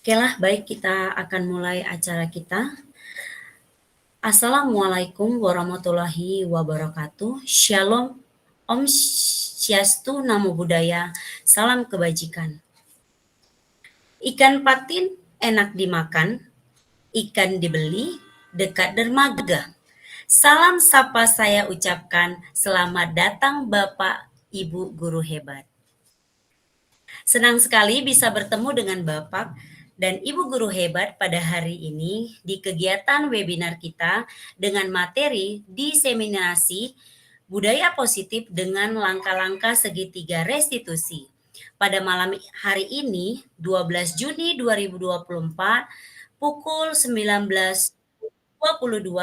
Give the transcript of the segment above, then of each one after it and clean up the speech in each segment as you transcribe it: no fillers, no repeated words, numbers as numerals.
Okelah, baik kita akan mulai acara kita. Assalamualaikum warahmatullahi wabarakatuh. Shalom, Om Swastiastu, Namo Buddhaya, salam kebajikan. Ikan patin enak dimakan, ikan dibeli dekat dermaga. Salam sapa saya ucapkan, selamat datang Bapak Ibu Guru hebat. Senang sekali bisa bertemu dengan Bapak dan Ibu Guru hebat pada hari ini di kegiatan webinar kita dengan materi diseminasi budaya positif dengan langkah-langkah segitiga restitusi. Pada malam hari ini, 12 Juni 2024, pukul 19.22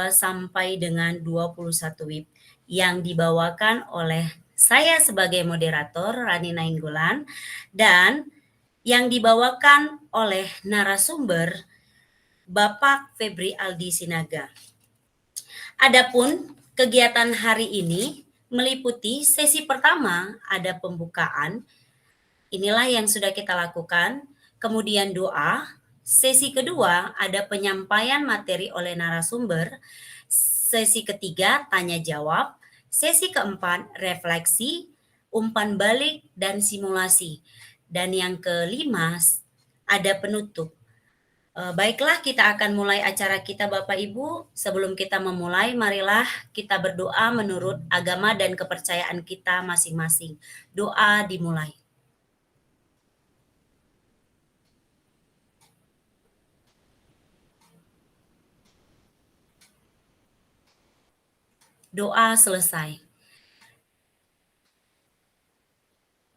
sampai dengan 21 WIB yang dibawakan oleh saya sebagai moderator Rani Nainggolan dan yang dibawakan oleh narasumber Bapak Febri Aldi Sinaga. Adapun kegiatan hari ini meliputi sesi pertama ada pembukaan, inilah yang sudah kita lakukan, kemudian doa, sesi kedua ada penyampaian materi oleh narasumber, sesi ketiga tanya jawab, sesi keempat refleksi, umpan balik dan simulasi. Dan yang kelima ada penutup. Baiklah, kita akan mulai acara kita Bapak Ibu. Sebelum kita memulai, marilah kita berdoa menurut agama dan kepercayaan kita masing-masing. Doa dimulai. Doa selesai.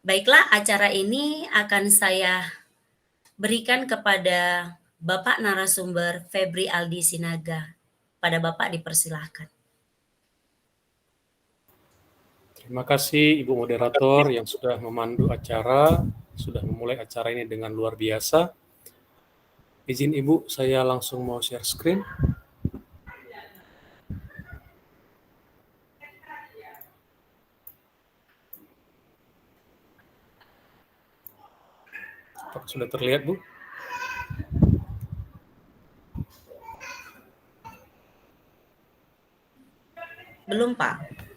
Baiklah, acara ini akan saya berikan kepada Bapak narasumber Febri Aldi Sinaga. Pada Bapak dipersilahkan. Terima kasih Ibu Moderator yang sudah memandu acara, sudah memulai acara ini dengan luar biasa. Izin Ibu, saya langsung mau share screen. Apakah sudah terlihat, Bu? Belum, Pak.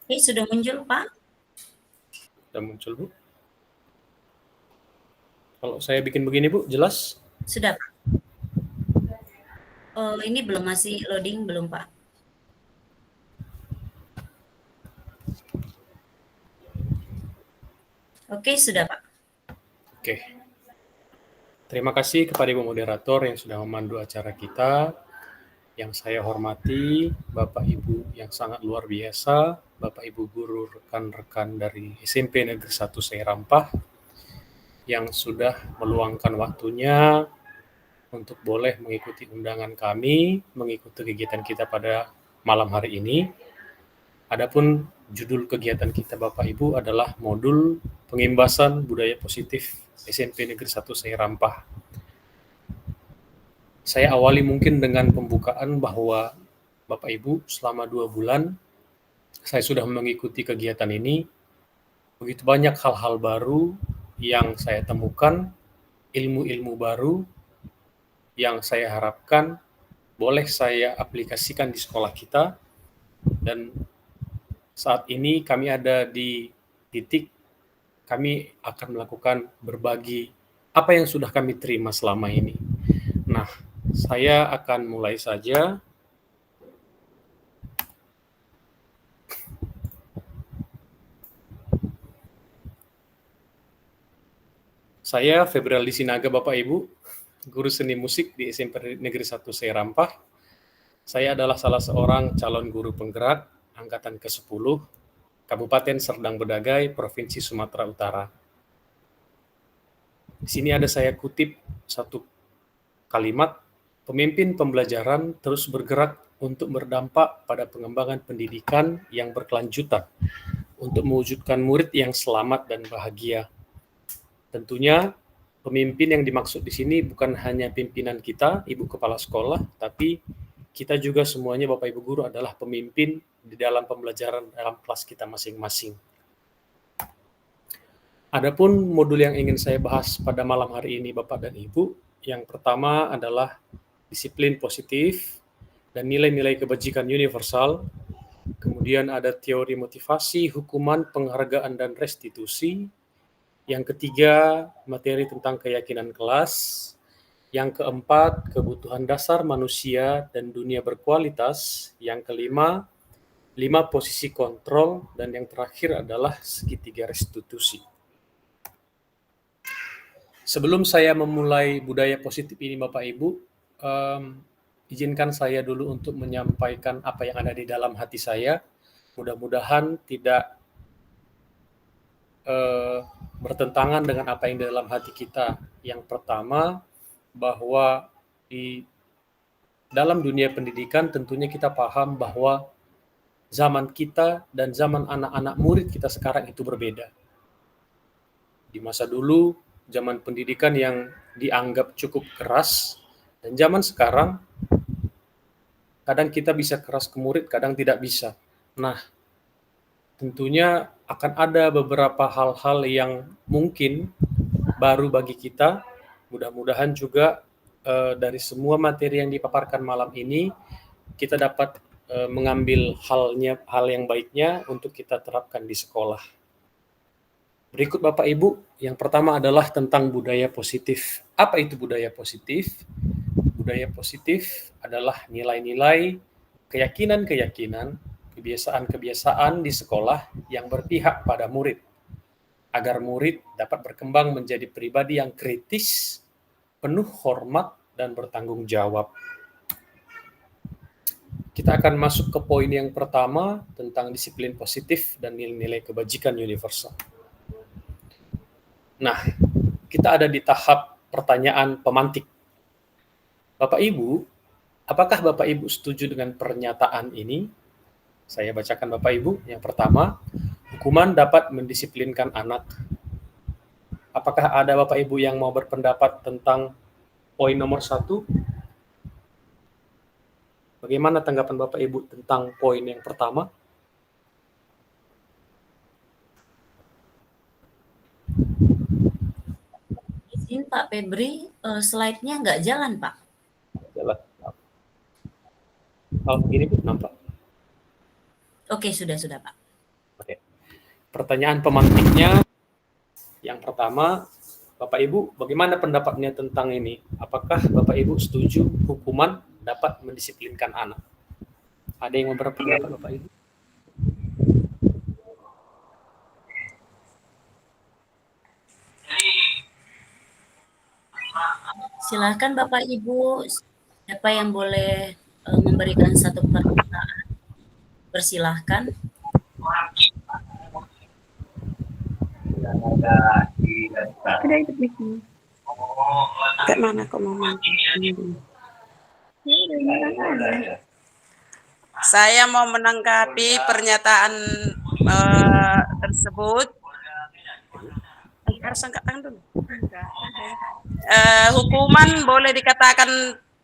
Oke, sudah muncul, Pak? Sudah muncul, Bu. Kalau saya bikin begini, Bu, jelas? Sudah, Pak. Ini belum, masih loading, belum, Pak? Oke, sudah, Pak. Oke. Terima kasih kepada Ibu Moderator yang sudah memandu acara kita. Yang saya hormati, Bapak Ibu yang sangat luar biasa, Bapak Ibu guru, rekan-rekan dari SMP Negeri 1 Seirampah, yang sudah meluangkan waktunya untuk boleh mengikuti undangan kami, mengikuti kegiatan kita pada malam hari ini. Adapun judul kegiatan kita Bapak Ibu adalah modul pengimbasan budaya positif SMP Negeri 1 Seirampah. Saya awali mungkin dengan pembukaan bahwa Bapak Ibu selama 2 bulan saya sudah mengikuti kegiatan ini. Begitu banyak hal-hal baru yang saya temukan, ilmu-ilmu baru yang saya harapkan boleh saya aplikasikan di sekolah kita. Dan saat ini kami ada di titik kami akan melakukan berbagi apa yang sudah kami terima selama ini. Nah, saya akan mulai saja. Saya Febri Aldi Sinaga, Bapak Ibu, guru seni musik di SMP Negeri 1 Seirampah. Saya adalah salah seorang calon guru penggerak angkatan ke-10 Kabupaten Serdang Bedagai, Provinsi Sumatera Utara. Di sini ada saya kutip satu kalimat, pemimpin pembelajaran terus bergerak untuk berdampak pada pengembangan pendidikan yang berkelanjutan untuk mewujudkan murid yang selamat dan bahagia. Tentunya pemimpin yang dimaksud di sini bukan hanya pimpinan kita, Ibu Kepala Sekolah, tapi kita juga semuanya Bapak Ibu Guru adalah pemimpin di dalam pembelajaran dalam kelas kita masing-masing. Adapun modul yang ingin saya bahas pada malam hari ini Bapak dan Ibu, yang pertama adalah disiplin positif dan nilai-nilai kebajikan universal. Kemudian ada teori motivasi, hukuman, penghargaan, dan restitusi. Yang ketiga, materi tentang keyakinan kelas. Yang keempat, kebutuhan dasar manusia dan dunia berkualitas. Yang kelima, 5 posisi kontrol. Dan yang terakhir adalah segitiga restitusi. Sebelum saya memulai budaya positif ini Bapak Ibu, izinkan saya dulu untuk menyampaikan apa yang ada di dalam hati saya. Mudah-mudahan tidak bertentangan dengan apa yang di dalam hati kita. Yang pertama, bahwa di dalam dunia pendidikan tentunya kita paham bahwa zaman kita dan zaman anak-anak murid kita sekarang itu berbeda. Di masa dulu, zaman pendidikan yang dianggap cukup keras, dan zaman sekarang kadang kita bisa keras ke murid, kadang tidak bisa. Nah, tentunya akan ada beberapa hal-hal yang mungkin baru bagi kita. Mudah-mudahan juga dari semua materi yang dipaparkan malam ini, kita dapat mengambil hal yang baiknya untuk kita terapkan di sekolah. Berikut Bapak Ibu, yang pertama adalah tentang budaya positif. Apa itu budaya positif? Budaya positif adalah nilai-nilai, keyakinan-keyakinan, kebiasaan-kebiasaan di sekolah yang berpihak pada murid, agar murid dapat berkembang menjadi pribadi yang kritis, penuh hormat, dan bertanggung jawab. Kita akan masuk ke poin yang pertama tentang disiplin positif dan nilai-nilai kebajikan universal. Nah, kita ada di tahap pertanyaan pemantik. Bapak Ibu, apakah Bapak Ibu setuju dengan pernyataan ini? Saya bacakan Bapak Ibu. Yang pertama, hukuman dapat mendisiplinkan anak. Apakah ada Bapak Ibu yang mau berpendapat tentang poin nomor 1? Bagaimana tanggapan Bapak Ibu tentang poin yang pertama? Izin Pak Febri, slide-nya nggak jalan Pak. Jalan. Kalau begini Bu, nampak? Oke, sudah Pak. Oke. Pertanyaan pemantiknya yang pertama, Bapak Ibu, bagaimana pendapatnya tentang ini? Apakah Bapak Ibu setuju hukuman dapat mendisiplinkan anak? Ada yang mau berpendapat Bapak Ibu? Silakan Bapak Ibu, siapa yang boleh memberikan satu pernyataan? Persilahkan. Ada itu bikin. Kayak mana kok mau mancing? Saya mau menanggapi pernyataan tersebut. Harus angkat tangan dulu. Hukuman boleh dikatakan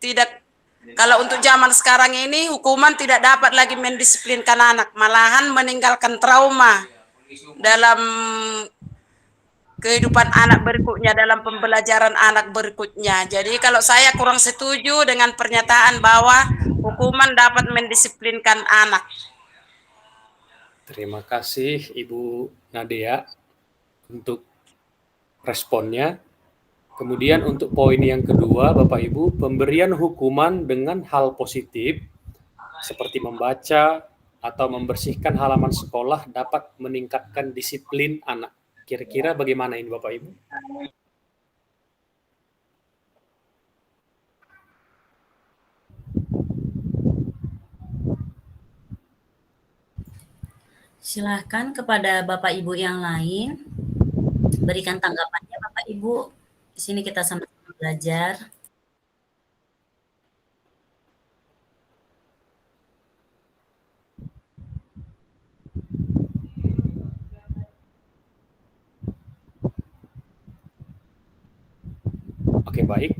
tidak. Kalau untuk zaman sekarang ini, hukuman tidak dapat lagi mendisiplinkan anak, malahan meninggalkan trauma dalam kehidupan anak berikutnya, dalam pembelajaran anak berikutnya. Jadi kalau saya kurang setuju dengan pernyataan bahwa hukuman dapat mendisiplinkan anak. Terima kasih Ibu Nadia untuk responnya. Kemudian untuk poin yang kedua, Bapak Ibu, pemberian hukuman dengan hal positif seperti membaca atau membersihkan halaman sekolah dapat meningkatkan disiplin anak. Kira-kira bagaimana ini Bapak Ibu? Silakan kepada Bapak Ibu yang lain, berikan tanggapannya Bapak Ibu. Di sini kita sama-sama belajar. Oke, baik.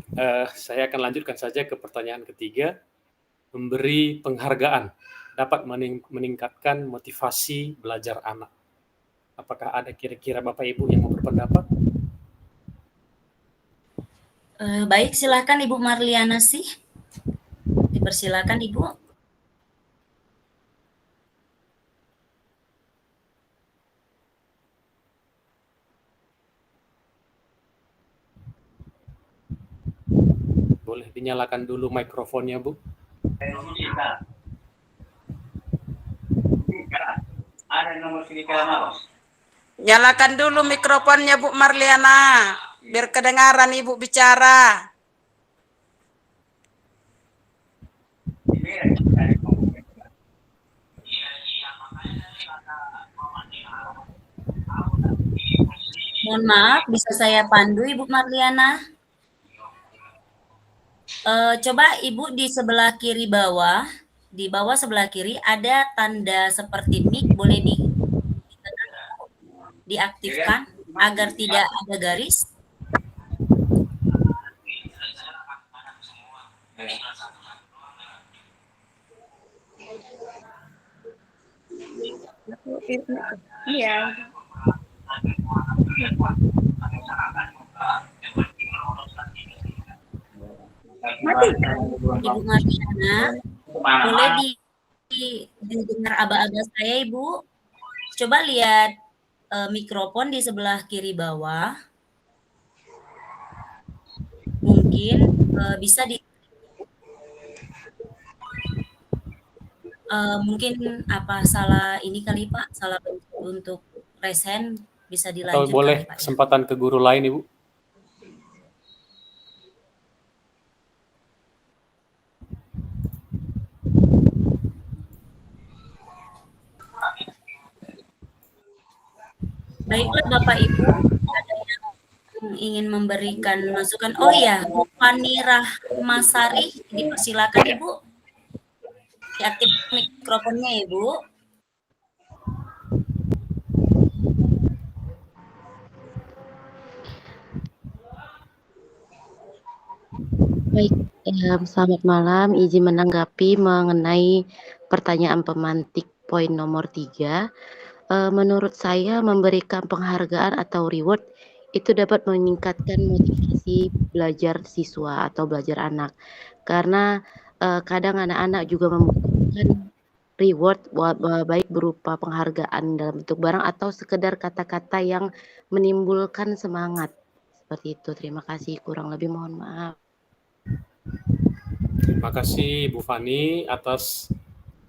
Saya akan lanjutkan saja ke pertanyaan ketiga. Memberi penghargaan dapat meningkatkan motivasi belajar anak. Apakah ada kira-kira Bapak Ibu yang mau berpendapat? Baik, silakan Ibu Marliana sih. Dipersilakan Ibu. Boleh dinyalakan dulu mikrofonnya, Bu. Nyalakan dulu mikrofonnya Bu Marliana, biar kedengaran Ibu bicara. Mohon maaf, bisa saya pandu Ibu Marliana? Coba Ibu di sebelah kiri bawah, di bawah sebelah kiri ada tanda seperti mic, boleh diaktifkan agar tidak ada garis. Iya. Ibu Marliana, boleh didengar aba-aba saya Ibu? Coba lihat mikrofon di sebelah kiri bawah. Mungkin bisa mungkin apa salah ini kali Pak, salah untuk resen bisa Atau dilanjutkan boleh Pak ya. kesempatan ke guru lain, Ibu? Baiklah Bapak Ibu, ada yang ingin memberikan masukan? Oh iya, Bu Fani Rahmasari, dipersilakan Ibu. Diaktifkan mikrofonnya Ibu. Baik, selamat malam. Izin menanggapi mengenai pertanyaan pemantik poin nomor 3. Menurut saya memberikan penghargaan atau reward itu dapat meningkatkan motivasi belajar siswa atau belajar anak. Karena kadang anak-anak juga membutuhkan reward baik berupa penghargaan dalam bentuk barang atau sekedar kata-kata yang menimbulkan semangat. Seperti itu. Terima kasih. Kurang lebih mohon maaf. Terima kasih Bu Fani atas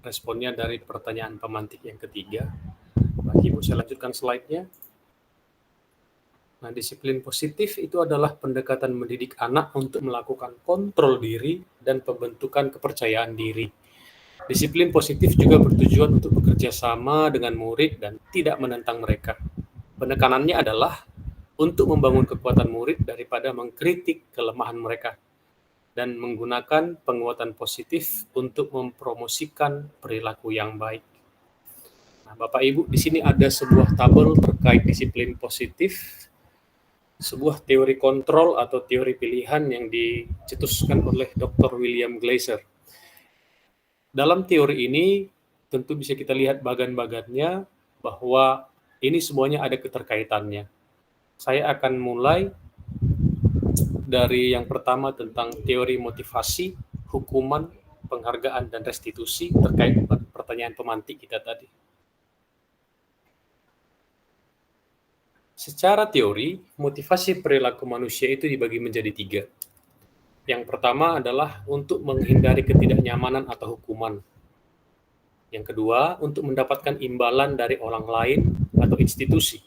responnya dari pertanyaan pemantik yang ketiga. Bagi Ibu, saya lanjutkan slide-nya. Nah, disiplin positif itu adalah pendekatan mendidik anak untuk melakukan kontrol diri dan pembentukan kepercayaan diri. Disiplin positif juga bertujuan untuk bekerja sama dengan murid dan tidak menentang mereka. Penekanannya adalah untuk membangun kekuatan murid daripada mengkritik kelemahan mereka dan menggunakan penguatan positif untuk mempromosikan perilaku yang baik. Nah, Bapak Ibu, di sini ada sebuah tabel terkait disiplin positif, sebuah teori kontrol atau teori pilihan yang dicetuskan oleh Dr. William Glasser. Dalam teori ini tentu bisa kita lihat bagan-bagannya bahwa ini semuanya ada keterkaitannya. Saya akan mulai dari yang pertama tentang teori motivasi, hukuman, penghargaan, dan restitusi terkait pertanyaan pemantik kita tadi. Secara teori, motivasi perilaku manusia itu dibagi menjadi 3. Yang pertama adalah untuk menghindari ketidaknyamanan atau hukuman. Yang kedua, untuk mendapatkan imbalan dari orang lain atau institusi.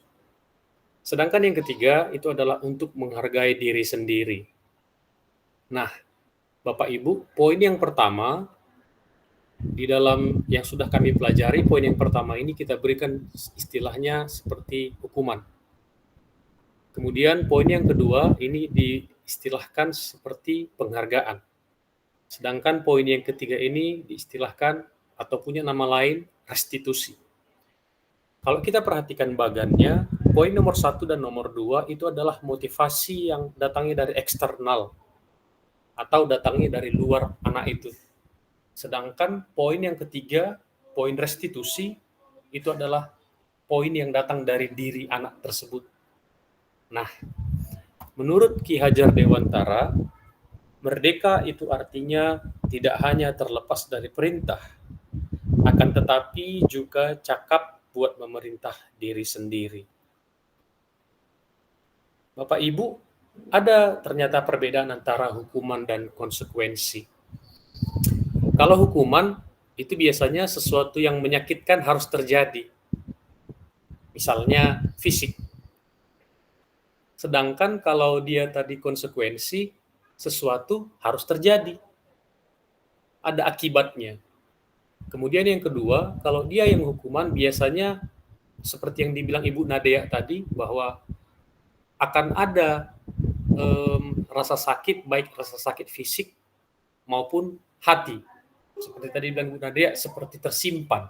Sedangkan yang ketiga itu adalah untuk menghargai diri sendiri. Nah, Bapak Ibu, poin yang pertama di dalam yang sudah kami pelajari, poin yang pertama ini kita berikan istilahnya seperti hukuman. Kemudian poin yang kedua ini diistilahkan seperti penghargaan. Sedangkan poin yang ketiga ini diistilahkan atau punya nama lain restitusi. Kalau kita perhatikan bagannya, poin nomor 1 dan nomor 2 itu adalah motivasi yang datangnya dari eksternal atau datangnya dari luar anak itu. Sedangkan poin yang ketiga, poin restitusi, itu adalah poin yang datang dari diri anak tersebut. Nah, menurut Ki Hajar Dewantara, merdeka itu artinya tidak hanya terlepas dari perintah, akan tetapi juga cakap buat memerintah diri sendiri. Bapak Ibu, ada ternyata perbedaan antara hukuman dan konsekuensi. Kalau hukuman, itu biasanya sesuatu yang menyakitkan harus terjadi. Misalnya fisik. Sedangkan kalau dia tadi konsekuensi, sesuatu harus terjadi. Ada akibatnya. Kemudian yang kedua, kalau dia yang hukuman, biasanya seperti yang dibilang Ibu Nadia tadi, bahwa akan ada rasa sakit, baik rasa sakit fisik maupun hati. Seperti tadi bilang Ibu Nadia, seperti tersimpan.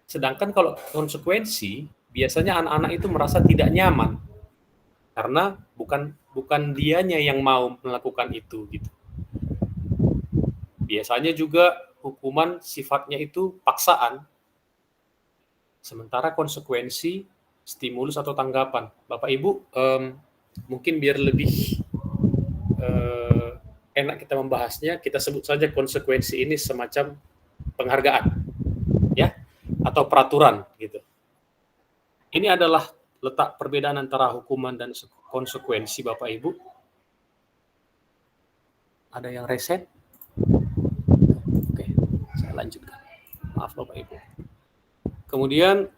Sedangkan kalau konsekuensi, biasanya anak-anak itu merasa tidak nyaman karena bukan dianya yang mau melakukan itu gitu. Biasanya juga hukuman sifatnya itu paksaan. Sementara konsekuensi stimulus atau tanggapan. Bapak Ibu, mungkin biar lebih enak kita membahasnya, kita sebut saja konsekuensi ini semacam penghargaan, ya, atau peraturan gitu. Ini adalah letak perbedaan antara hukuman dan konsekuensi, Bapak Ibu. Ada yang reset? Oke, saya lanjutkan. Maaf Bapak Ibu. Kemudian,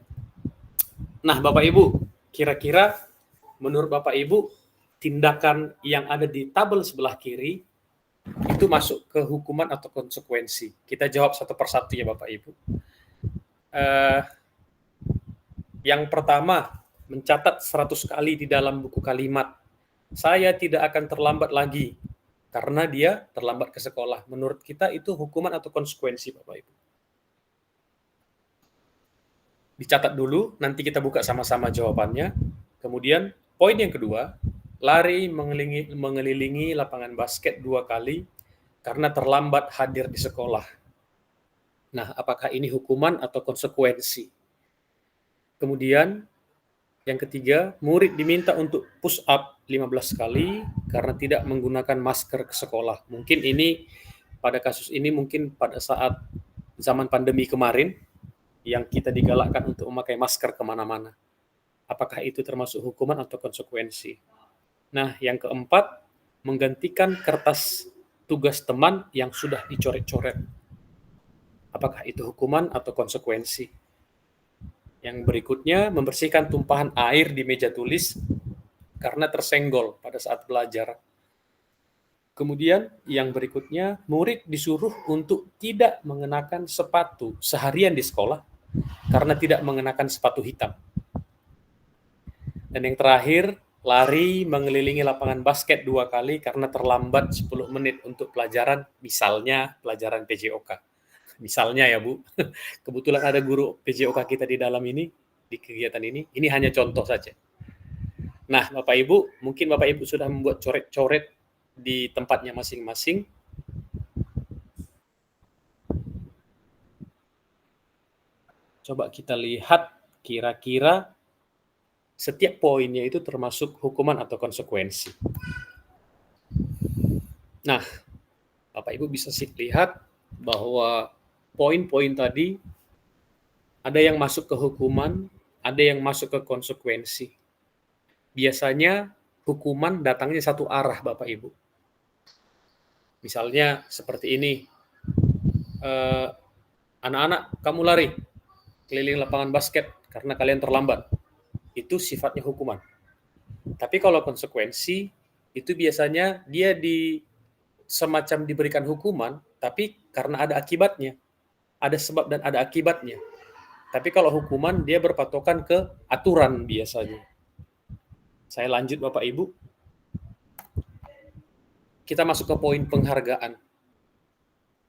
nah Bapak Ibu, kira-kira menurut Bapak Ibu, tindakan yang ada di tabel sebelah kiri itu masuk ke hukuman atau konsekuensi? Kita jawab satu persatu ya Bapak Ibu. Yang pertama, mencatat 100 kali di dalam buku kalimat, saya tidak akan terlambat lagi karena dia terlambat ke sekolah. Menurut kita itu hukuman atau konsekuensi Bapak Ibu? Dicatat dulu, nanti kita buka sama-sama jawabannya. Kemudian, poin yang kedua, lari mengelilingi lapangan basket 2 kali karena terlambat hadir di sekolah. Nah, apakah ini hukuman atau konsekuensi? Kemudian, yang ketiga, murid diminta untuk push up 15 kali karena tidak menggunakan masker ke sekolah. Mungkin ini, pada kasus ini mungkin pada saat zaman pandemi kemarin, yang kita digalakkan untuk memakai masker kemana-mana. Apakah itu termasuk hukuman atau konsekuensi? Nah, yang keempat, menggantikan kertas tugas teman yang sudah dicoret-coret. Apakah itu hukuman atau konsekuensi? Yang berikutnya, membersihkan tumpahan air di meja tulis karena tersenggol pada saat belajar. Kemudian yang berikutnya, murid disuruh untuk tidak mengenakan sepatu seharian di sekolah karena tidak mengenakan sepatu hitam. Dan yang terakhir, lari mengelilingi lapangan basket 2 kali karena terlambat 10 menit untuk pelajaran, misalnya pelajaran PJOK. Misalnya ya Bu, kebetulan ada guru PJOK kita di dalam ini, di kegiatan ini hanya contoh saja. Nah Bapak Ibu, mungkin Bapak Ibu sudah membuat coret-coret di tempatnya masing-masing. Coba kita lihat kira-kira setiap poinnya itu termasuk hukuman atau konsekuensi. Nah, Bapak Ibu bisa lihat bahwa poin-poin tadi ada yang masuk ke hukuman, ada yang masuk ke konsekuensi. Biasanya hukuman datangnya satu arah Bapak Ibu. Misalnya seperti ini, anak-anak kamu lari keliling lapangan basket karena kalian terlambat. Itu sifatnya hukuman. Tapi kalau konsekuensi, itu biasanya dia semacam diberikan hukuman, tapi karena ada akibatnya. Ada sebab dan ada akibatnya. Tapi kalau hukuman, dia berpatokan ke aturan biasanya. Saya lanjut Bapak Ibu. Kita masuk ke poin penghargaan.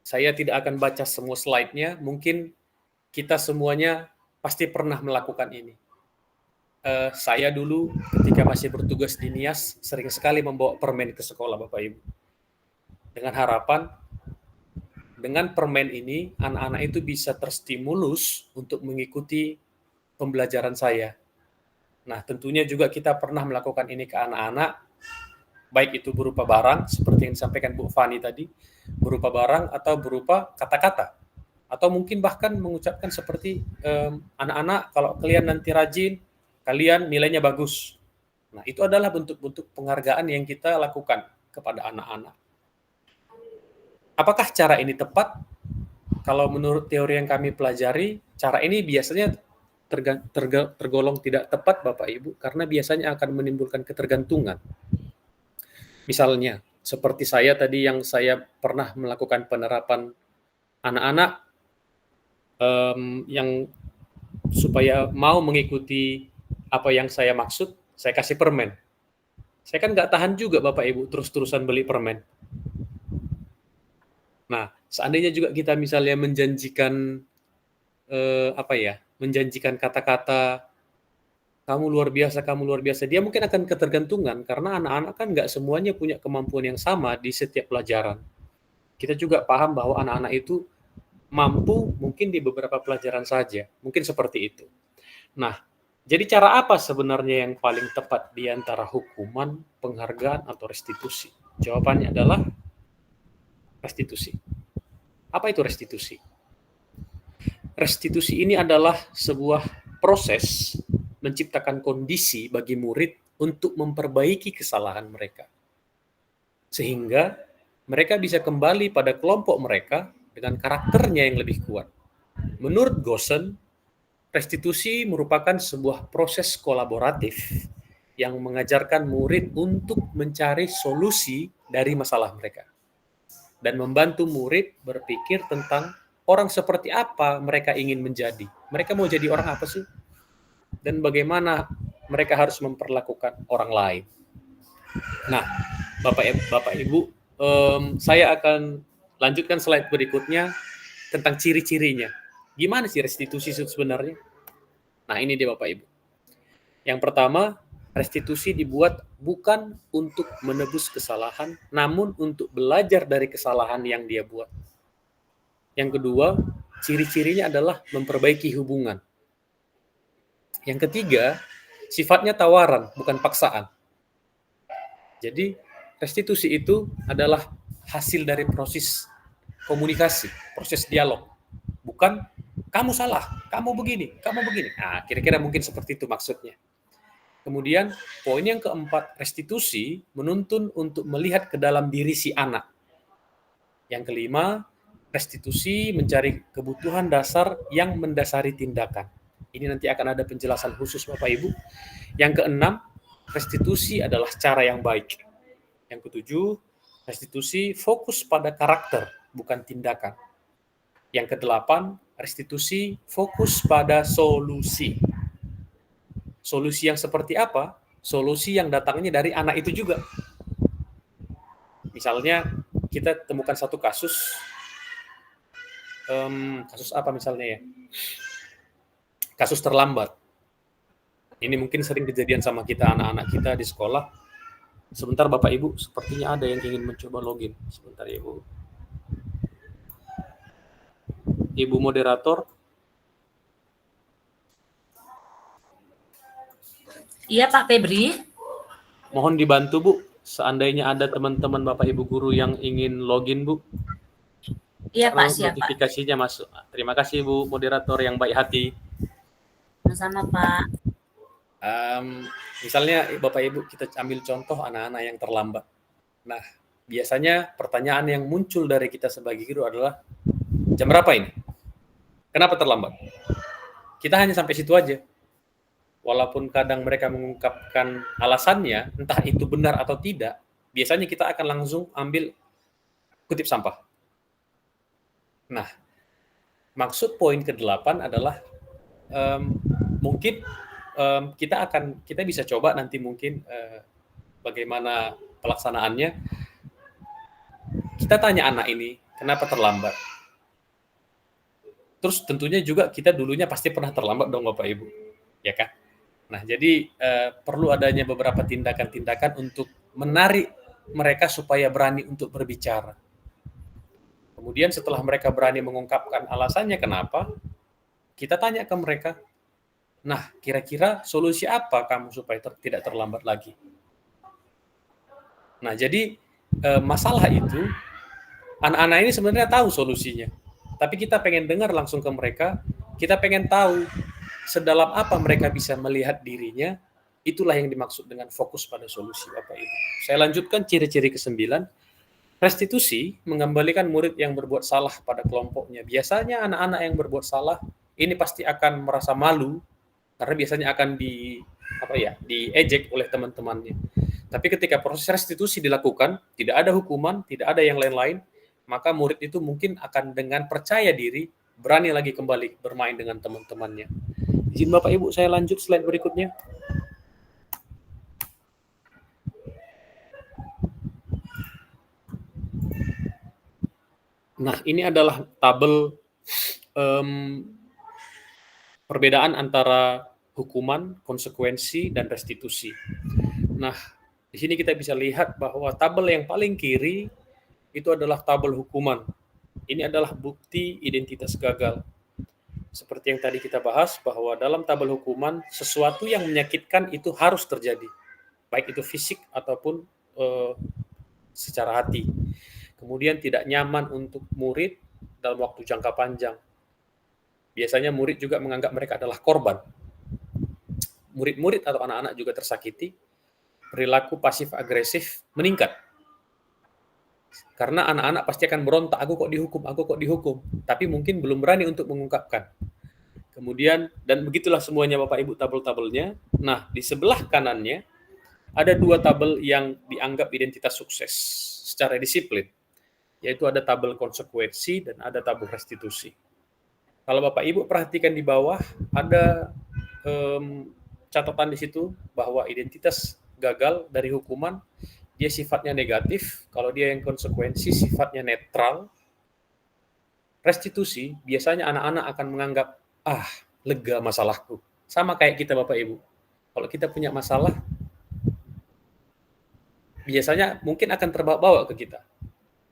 Saya tidak akan baca semua slide-nya, mungkin kita semuanya pasti pernah melakukan ini. saya dulu ketika masih bertugas di NIAS sering sekali membawa permen ke sekolah, Bapak Ibu. Dengan harapan dengan permen ini anak-anak itu bisa terstimulus untuk mengikuti pembelajaran saya. Nah, tentunya juga kita pernah melakukan ini ke anak-anak, baik itu berupa barang seperti yang disampaikan Bu Fani tadi, berupa barang atau berupa kata-kata. Atau mungkin bahkan mengucapkan seperti, anak-anak kalau kalian nanti rajin, kalian nilainya bagus. Nah, itu adalah bentuk-bentuk penghargaan yang kita lakukan kepada anak-anak. Apakah cara ini tepat? Kalau menurut teori yang kami pelajari, cara ini biasanya tergolong tidak tepat, Bapak Ibu, karena biasanya akan menimbulkan ketergantungan. Misalnya, seperti saya tadi yang saya pernah melakukan penerapan anak-anak yang supaya mau mengikuti apa yang saya maksud, saya kasih permen. Saya kan nggak tahan juga Bapak Ibu terus-terusan beli permen. Nah, seandainya juga kita misalnya menjanjikan menjanjikan kata-kata kamu luar biasa, dia mungkin akan ketergantungan karena anak-anak kan nggak semuanya punya kemampuan yang sama di setiap pelajaran. Kita juga paham bahwa anak-anak itu mampu mungkin di beberapa pelajaran saja, mungkin seperti itu. Nah, jadi cara apa sebenarnya yang paling tepat di antara hukuman, penghargaan, atau restitusi? Jawabannya adalah restitusi. Apa itu restitusi? Restitusi ini adalah sebuah proses menciptakan kondisi bagi murid untuk memperbaiki kesalahan mereka. Sehingga mereka bisa kembali pada kelompok mereka dengan karakternya yang lebih kuat. Menurut Goosen, restitusi merupakan sebuah proses kolaboratif yang mengajarkan murid untuk mencari solusi dari masalah mereka dan membantu murid berpikir tentang orang seperti apa mereka ingin menjadi. Mereka mau jadi orang apa sih? Dan bagaimana mereka harus memperlakukan orang lain. Nah, Bapak Ibu, saya akan lanjutkan slide berikutnya tentang ciri-cirinya. Gimana sih restitusi itu sebenarnya? Nah, ini dia Bapak Ibu. Yang pertama, restitusi dibuat bukan untuk menebus kesalahan, namun untuk belajar dari kesalahan yang dia buat. Yang kedua, ciri-cirinya adalah memperbaiki hubungan. Yang ketiga, sifatnya tawaran, bukan paksaan. Jadi, restitusi itu adalah hasil dari proses komunikasi, proses dialog. Bukan, kamu salah, kamu begini. Nah, kira-kira mungkin seperti itu maksudnya. Kemudian, poin yang keempat, restitusi menuntun untuk melihat ke dalam diri si anak. Yang kelima, restitusi mencari kebutuhan dasar yang mendasari tindakan. Ini nanti akan ada penjelasan khusus Bapak Ibu. Yang keenam, restitusi adalah cara yang baik. Yang ketujuh, restitusi fokus pada karakter, bukan tindakan. Yang kedelapan, restitusi fokus pada solusi. Solusi yang seperti apa? Solusi yang datangnya dari anak itu juga. Misalnya, kita temukan satu kasus apa misalnya ya? Kasus terlambat. Ini mungkin sering kejadian sama kita, anak-anak kita di sekolah. Sebentar Bapak Ibu, sepertinya ada yang ingin mencoba login. Sebentar ya Ibu. Ibu moderator. Iya Pak Febri. Mohon dibantu Bu, seandainya ada teman-teman Bapak Ibu guru yang ingin login Bu. Iya Pak, siap Pak. Notifikasinya masuk. Terima kasih Bu moderator yang baik hati. Sama-sama Pak. Misalnya Bapak Ibu kita ambil contoh anak-anak yang terlambat. Nah, biasanya pertanyaan yang muncul dari kita sebagai guru adalah, jam berapa ini? Kenapa terlambat? Kita hanya sampai situ aja. Walaupun kadang mereka mengungkapkan alasannya, entah itu benar atau tidak, biasanya kita akan langsung ambil kutip sampah. Nah, maksud poin ke-8 adalah mungkin kita bisa coba nanti mungkin bagaimana pelaksanaannya. Kita tanya anak ini, kenapa terlambat? Terus tentunya juga kita dulunya pasti pernah terlambat dong Bapak Ibu, ya kan? Nah, jadi perlu adanya beberapa tindakan-tindakan untuk menarik mereka supaya berani untuk berbicara. Kemudian setelah mereka berani mengungkapkan alasannya kenapa, kita tanya ke mereka, nah kira-kira solusi apa kamu supaya tidak terlambat lagi? Nah, jadi masalah itu, anak-anak ini sebenarnya tahu solusinya, tapi kita pengen dengar langsung ke mereka, kita pengen tahu sedalam apa mereka bisa melihat dirinya, itulah yang dimaksud dengan fokus pada solusi, Bapak Ibu. Saya lanjutkan ciri-ciri ke-9, restitusi mengembalikan murid yang berbuat salah pada kelompoknya. Biasanya anak-anak yang berbuat salah, ini pasti akan merasa malu, karena biasanya akan diejek oleh teman-temannya. Tapi ketika proses restitusi dilakukan, tidak ada hukuman, tidak ada yang lain-lain, maka murid itu mungkin akan dengan percaya diri, berani lagi kembali bermain dengan teman-temannya. Izin Bapak Ibu, saya lanjut slide berikutnya. Nah, ini adalah tabel perbedaan antara hukuman, konsekuensi, dan restitusi. Nah, di sini kita bisa lihat bahwa tabel yang paling kiri itu adalah tabel hukuman. Ini adalah bukti identitas gagal. Seperti yang tadi kita bahas, bahwa dalam tabel hukuman, sesuatu yang menyakitkan itu harus terjadi. Baik itu fisik ataupun secara hati. Kemudian tidak nyaman untuk murid dalam waktu jangka panjang. Biasanya murid juga menganggap mereka adalah korban. Murid-murid atau anak-anak juga tersakiti, perilaku pasif-agresif meningkat. Karena anak-anak pasti akan berontak, aku kok dihukum, tapi mungkin belum berani untuk mengungkapkan. Kemudian, dan begitulah semuanya Bapak Ibu tabel-tabelnya. Nah, di sebelah kanannya, ada 2 tabel yang dianggap identitas sukses secara disiplin, yaitu ada tabel konsekuensi dan ada tabel restitusi. Kalau Bapak Ibu perhatikan di bawah, ada catatan di situ bahwa identitas gagal dari hukuman, dia sifatnya negatif, kalau dia yang konsekuensi sifatnya netral. Restitusi, biasanya anak-anak akan menganggap, lega masalahku. Sama kayak kita Bapak Ibu. Kalau kita punya masalah, biasanya mungkin akan terbawa-bawa ke kita.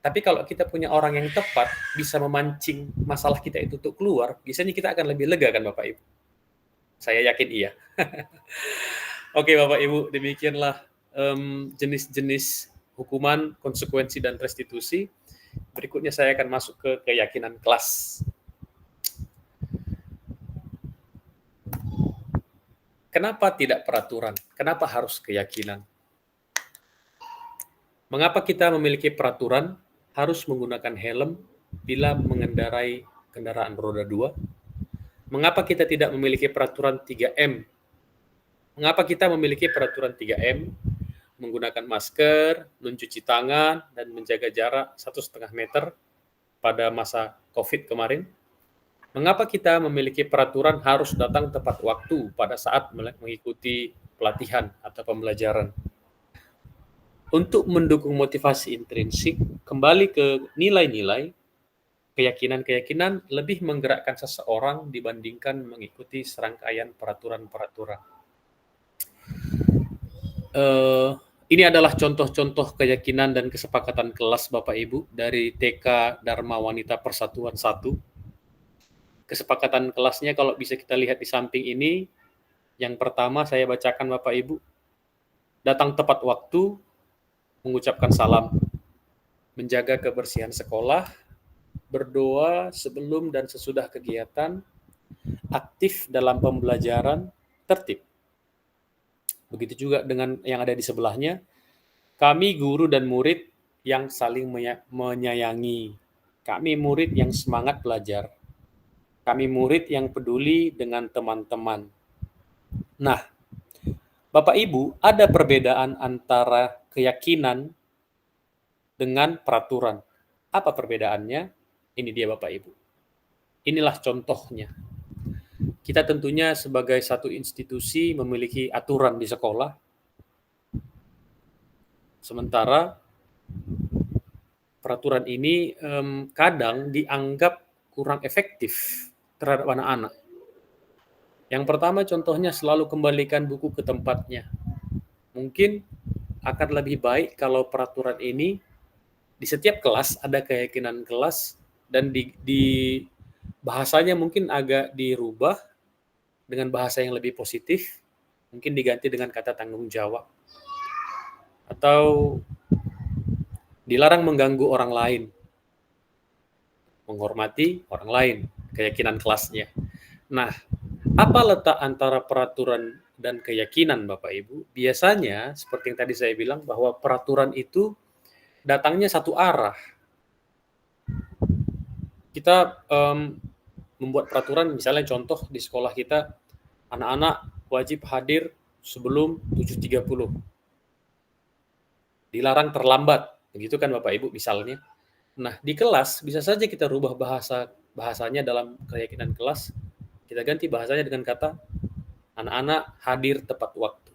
Tapi kalau kita punya orang yang tepat, bisa memancing masalah kita itu untuk keluar, biasanya kita akan lebih lega kan Bapak Ibu? Saya yakin iya. Oke Bapak Ibu, demikianlah jenis-jenis hukuman, konsekuensi, dan restitusi. Berikutnya saya akan masuk ke keyakinan kelas. Kenapa tidak peraturan? Kenapa harus keyakinan? Mengapa kita memiliki peraturan harus menggunakan helm bila mengendarai kendaraan roda 2? Mengapa kita tidak memiliki peraturan 3M? Mengapa kita memiliki peraturan 3M? Menggunakan masker, mencuci tangan, dan menjaga jarak 1,5 meter pada masa COVID kemarin? Mengapa kita memiliki peraturan harus datang tepat waktu pada saat mengikuti pelatihan atau pembelajaran? Untuk mendukung motivasi intrinsik, kembali ke nilai-nilai, keyakinan-keyakinan lebih menggerakkan seseorang dibandingkan mengikuti serangkaian peraturan-peraturan. Ini adalah contoh-contoh keyakinan dan kesepakatan kelas Bapak Ibu dari TK Dharma Wanita Persatuan 1. Kesepakatan kelasnya kalau bisa kita lihat di samping ini, yang pertama saya bacakan Bapak Ibu, datang tepat waktu, mengucapkan salam, menjaga kebersihan sekolah, berdoa sebelum dan sesudah kegiatan, aktif dalam pembelajaran, tertib. Begitu juga dengan yang ada di sebelahnya, kami guru dan murid yang saling menyayangi, kami murid yang semangat belajar, kami murid yang peduli dengan teman-teman. Nah, Bapak Ibu, ada perbedaan antara keyakinan dengan peraturan. Apa perbedaannya? Ini dia Bapak Ibu. Inilah contohnya. Kita tentunya sebagai satu institusi memiliki aturan di sekolah. Sementara peraturan ini kadang dianggap kurang efektif terhadap anak-anak. Yang pertama contohnya selalu kembalikan buku ke tempatnya. Mungkin akan lebih baik kalau peraturan ini di setiap kelas ada keyakinan kelas dan di bahasanya mungkin agak dirubah dengan bahasa yang lebih positif, mungkin diganti dengan kata tanggung jawab. Atau dilarang mengganggu orang lain, menghormati orang lain, keyakinan kelasnya. Nah, apa letak antara peraturan dan keyakinan Bapak Ibu? Biasanya seperti yang tadi saya bilang bahwa peraturan itu datangnya satu arah. Kita membuat peraturan, misalnya contoh di sekolah kita, anak-anak wajib hadir sebelum 7.30. Dilarang terlambat, begitu kan Bapak Ibu misalnya. Nah, di kelas bisa saja kita rubah bahasanya dalam keyakinan kelas. Kita ganti bahasanya dengan kata anak-anak hadir tepat waktu.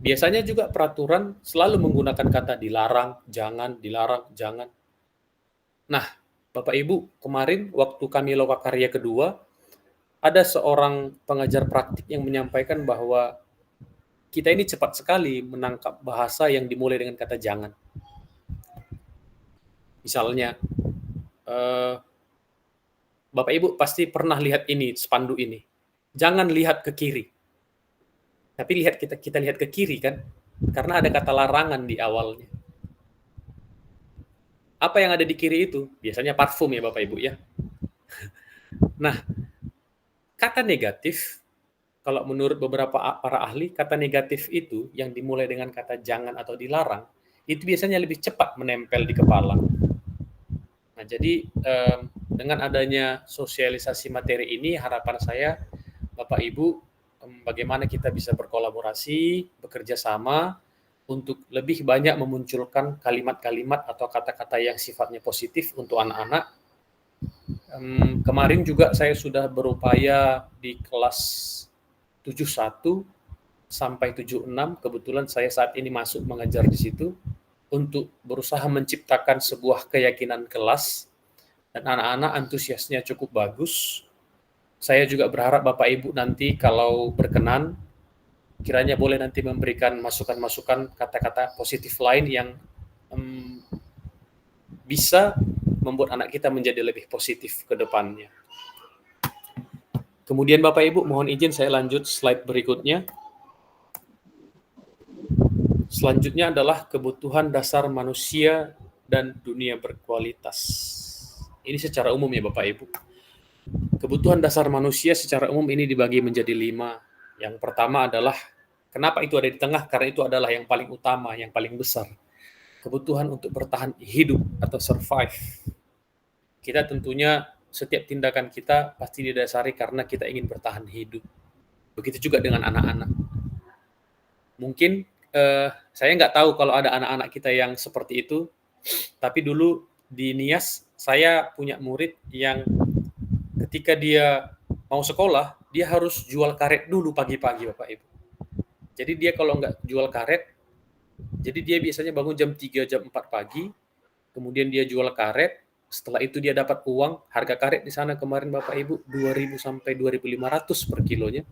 Biasanya juga peraturan selalu menggunakan kata dilarang, jangan. Nah, Bapak Ibu, kemarin waktu kami lokakarya kedua, ada seorang pengajar praktik yang menyampaikan bahwa kita ini cepat sekali menangkap bahasa yang dimulai dengan kata jangan. Misalnya, Bapak Ibu pasti pernah lihat ini, spanduk ini. Jangan lihat ke kiri. Tapi kita lihat ke kiri kan? Karena ada kata larangan di awalnya. Apa yang ada di kiri itu? Biasanya parfum ya Bapak Ibu ya. Nah, kata negatif, kalau menurut beberapa para ahli, kata negatif itu yang dimulai dengan kata jangan atau dilarang, itu biasanya lebih cepat menempel di kepala. Nah, jadi dengan adanya sosialisasi materi ini, harapan saya, Bapak Ibu, bagaimana kita bisa berkolaborasi, bekerja sama, untuk lebih banyak memunculkan kalimat-kalimat atau kata-kata yang sifatnya positif untuk anak-anak. Kemarin juga saya sudah berupaya di kelas 71 sampai 76, kebetulan saya saat ini masuk mengajar di situ, untuk berusaha menciptakan sebuah keyakinan kelas, dan anak-anak antusiasnya cukup bagus. Saya juga berharap Bapak Ibu nanti kalau berkenan, kiranya boleh nanti memberikan masukan-masukan kata-kata positif lain yang bisa membuat anak kita menjadi lebih positif ke depannya. Kemudian Bapak Ibu, mohon izin saya lanjut slide berikutnya. Selanjutnya adalah kebutuhan dasar manusia dan dunia berkualitas. Ini secara umum ya Bapak Ibu. Kebutuhan dasar manusia secara umum ini dibagi menjadi 5. Yang pertama adalah, kenapa itu ada di tengah? Karena itu adalah yang paling utama, yang paling besar. Kebutuhan untuk bertahan hidup atau survive. Kita tentunya setiap tindakan kita pasti didasari karena kita ingin bertahan hidup. Begitu juga dengan anak-anak. Mungkin saya nggak tahu kalau ada anak-anak kita yang seperti itu, tapi dulu di NIAS saya punya murid yang ketika dia mau sekolah, dia harus jual karet dulu pagi-pagi Bapak Ibu. Jadi dia kalau nggak jual karet, jadi dia biasanya bangun jam 3, jam 4 pagi, kemudian dia jual karet, setelah itu dia dapat uang, harga karet di sana kemarin Bapak Ibu 2.000 sampai 2.500 per kilonya.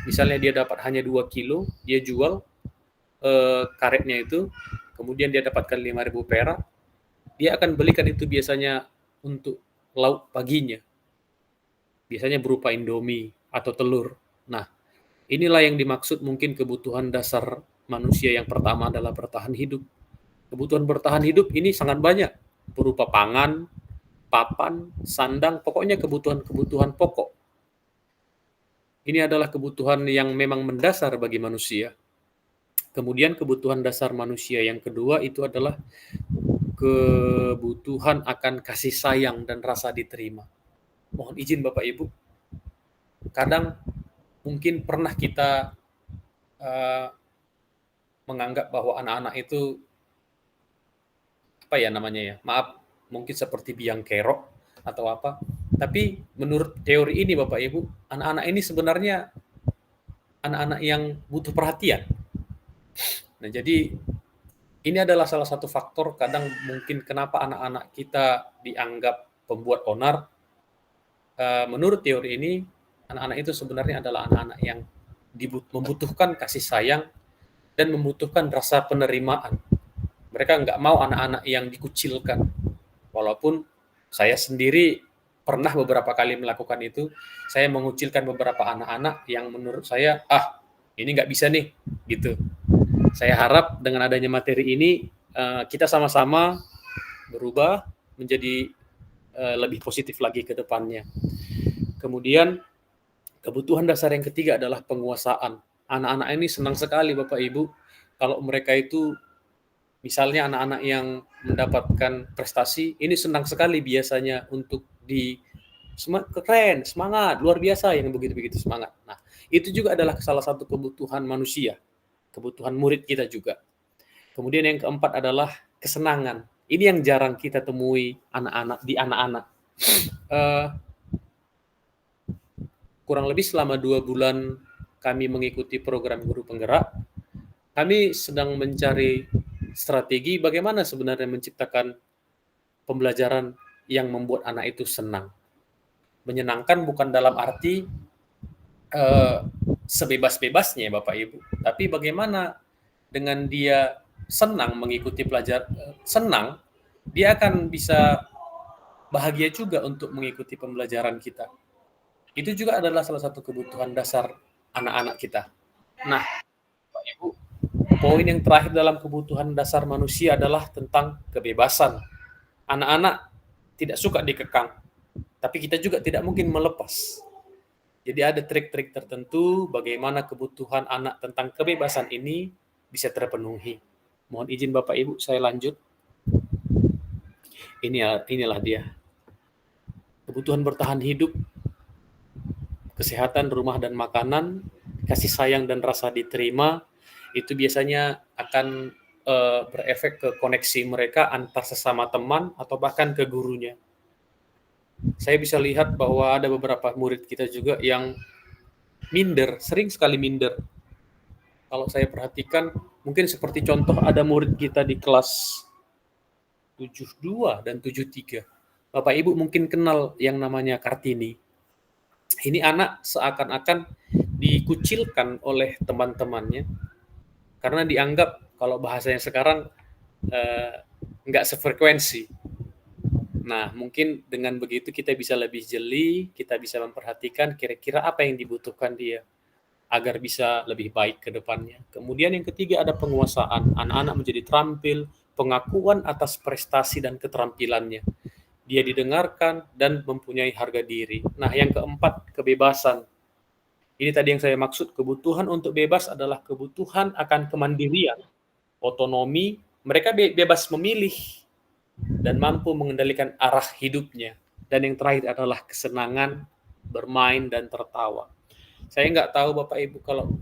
Misalnya dia dapat hanya 2 kilo, dia jual karetnya itu, kemudian dia dapatkan 5.000 perak, dia akan belikan itu biasanya untuk lauk paginya. Biasanya berupa Indomie atau telur. Nah, inilah yang dimaksud mungkin kebutuhan dasar manusia. Yang pertama adalah bertahan hidup. Kebutuhan bertahan hidup ini sangat banyak, berupa pangan, papan, sandang, pokoknya kebutuhan-kebutuhan pokok. Ini adalah kebutuhan yang memang mendasar bagi manusia. Kemudian kebutuhan dasar manusia yang kedua itu adalah kebutuhan akan kasih sayang dan rasa diterima. Mohon izin Bapak Ibu, kadang mungkin pernah kita menganggap bahwa anak-anak itu apa ya namanya ya, maaf, mungkin seperti biang kerok atau apa. Tapi menurut teori ini Bapak Ibu, anak-anak ini sebenarnya anak-anak yang butuh perhatian. Nah, jadi ini adalah salah satu faktor kadang mungkin kenapa anak-anak kita dianggap pembuat onar. Menurut teori ini, Anak-anak itu sebenarnya adalah anak-anak yang membutuhkan kasih sayang dan membutuhkan rasa penerimaan. Mereka nggak mau anak-anak yang dikucilkan. Walaupun saya sendiri pernah beberapa kali melakukan itu, saya mengucilkan beberapa anak-anak yang menurut saya, ini nggak bisa nih, gitu. Saya harap dengan adanya materi ini, kita sama-sama berubah menjadi lebih positif lagi ke depannya. Kemudian, kebutuhan dasar yang ketiga adalah penguasaan. Anak-anak ini senang sekali, Bapak Ibu, kalau mereka itu, misalnya anak-anak yang mendapatkan prestasi, ini senang sekali biasanya untuk keren, semangat, luar biasa, yang begitu-begitu semangat. Nah, itu juga adalah salah satu kebutuhan manusia, kebutuhan murid kita juga. Kemudian yang keempat adalah kesenangan. Ini yang jarang kita temui di anak-anak. Kurang lebih selama 2 bulan kami mengikuti program Guru Penggerak, kami sedang mencari strategi bagaimana sebenarnya menciptakan pembelajaran yang membuat anak itu senang. Menyenangkan bukan dalam arti sebebas-bebasnya Bapak Ibu, tapi bagaimana dengan dia senang mengikuti senang, dia akan bisa bahagia juga untuk mengikuti pembelajaran kita. Itu juga adalah salah satu kebutuhan dasar anak-anak kita. Nah, Bapak Ibu, poin yang terakhir dalam kebutuhan dasar manusia adalah tentang kebebasan. Anak-anak tidak suka dikekang, tapi kita juga tidak mungkin melepas. Jadi ada trik-trik tertentu bagaimana kebutuhan anak tentang kebebasan ini bisa terpenuhi. Mohon izin Bapak Ibu, saya lanjut. Inilah dia. Kebutuhan bertahan hidup, kesehatan, rumah dan makanan, kasih sayang dan rasa diterima, itu biasanya akan berefek ke koneksi mereka antar sesama teman atau bahkan ke gurunya. Saya bisa lihat bahwa ada beberapa murid kita juga yang minder, sering sekali minder. Kalau saya perhatikan, mungkin seperti contoh ada murid kita di kelas 72 dan 73. Bapak Ibu mungkin kenal yang namanya Kartini. Ini anak seakan-akan dikucilkan oleh teman-temannya karena dianggap, kalau bahasanya sekarang, nggak sefrekuensi. Nah, mungkin dengan begitu kita bisa lebih jeli, kita bisa memperhatikan kira-kira apa yang dibutuhkan dia agar bisa lebih baik ke depannya. Kemudian yang ketiga ada penguasaan. Anak-anak menjadi terampil, pengakuan atas prestasi dan keterampilannya. Dia didengarkan dan mempunyai harga diri. Nah, yang keempat, kebebasan. Ini tadi yang saya maksud, kebutuhan untuk bebas adalah kebutuhan akan kemandirian, otonomi, mereka bebas memilih dan mampu mengendalikan arah hidupnya. Dan yang terakhir adalah kesenangan, bermain dan tertawa. Saya nggak tahu Bapak Ibu kalau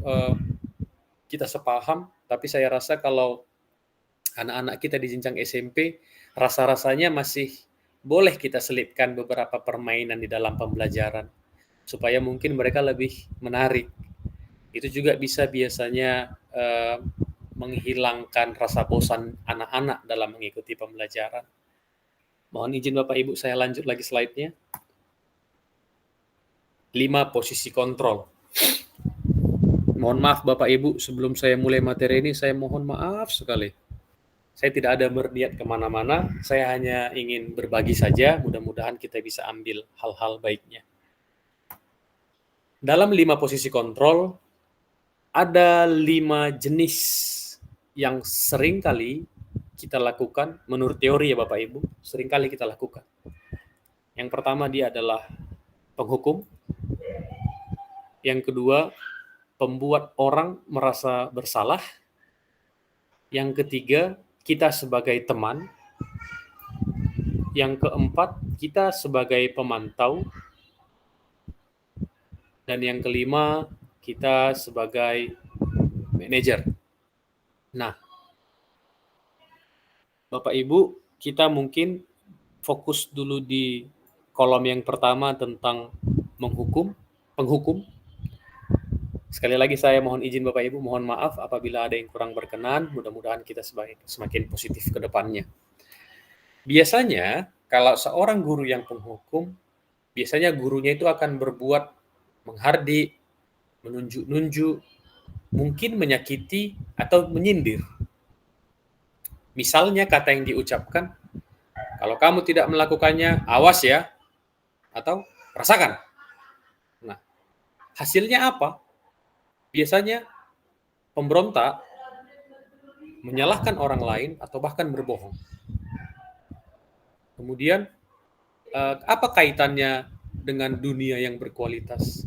kita sepaham, tapi saya rasa kalau anak-anak kita di jenjang SMP, rasa-rasanya masih boleh kita selipkan beberapa permainan di dalam pembelajaran, supaya mungkin mereka lebih menarik. Itu juga bisa biasanya menghilangkan rasa bosan anak-anak dalam mengikuti pembelajaran. Mohon izin Bapak Ibu, saya lanjut lagi slide-nya. 5 posisi kontrol. Mohon maaf Bapak Ibu, sebelum saya mulai materi ini, saya mohon maaf sekali. Saya tidak ada berniat kemana-mana, saya hanya ingin berbagi saja, mudah-mudahan kita bisa ambil hal-hal baiknya. Dalam 5 posisi kontrol, ada 5 jenis yang sering kali kita lakukan, menurut teori ya Bapak Ibu, sering kali kita lakukan. Yang pertama dia adalah penghukum. Yang kedua, pembuat orang merasa bersalah. Yang ketiga, kita sebagai teman. Yang keempat, kita sebagai pemantau. Dan yang kelima, kita sebagai manajer. Nah, Bapak Ibu, kita mungkin fokus dulu di kolom yang pertama tentang penghukum. Sekali lagi saya mohon izin Bapak Ibu, mohon maaf apabila ada yang kurang berkenan, mudah-mudahan kita semakin positif ke depannya. Biasanya, kalau seorang guru yang penghukum, biasanya gurunya itu akan berbuat menghardik, menunjuk-nunjuk, mungkin menyakiti atau menyindir. Misalnya kata yang diucapkan, kalau kamu tidak melakukannya, awas ya, atau rasakan. Nah, hasilnya apa? Biasanya pemberontak menyalahkan orang lain atau bahkan berbohong. Kemudian, apa kaitannya dengan dunia yang berkualitas?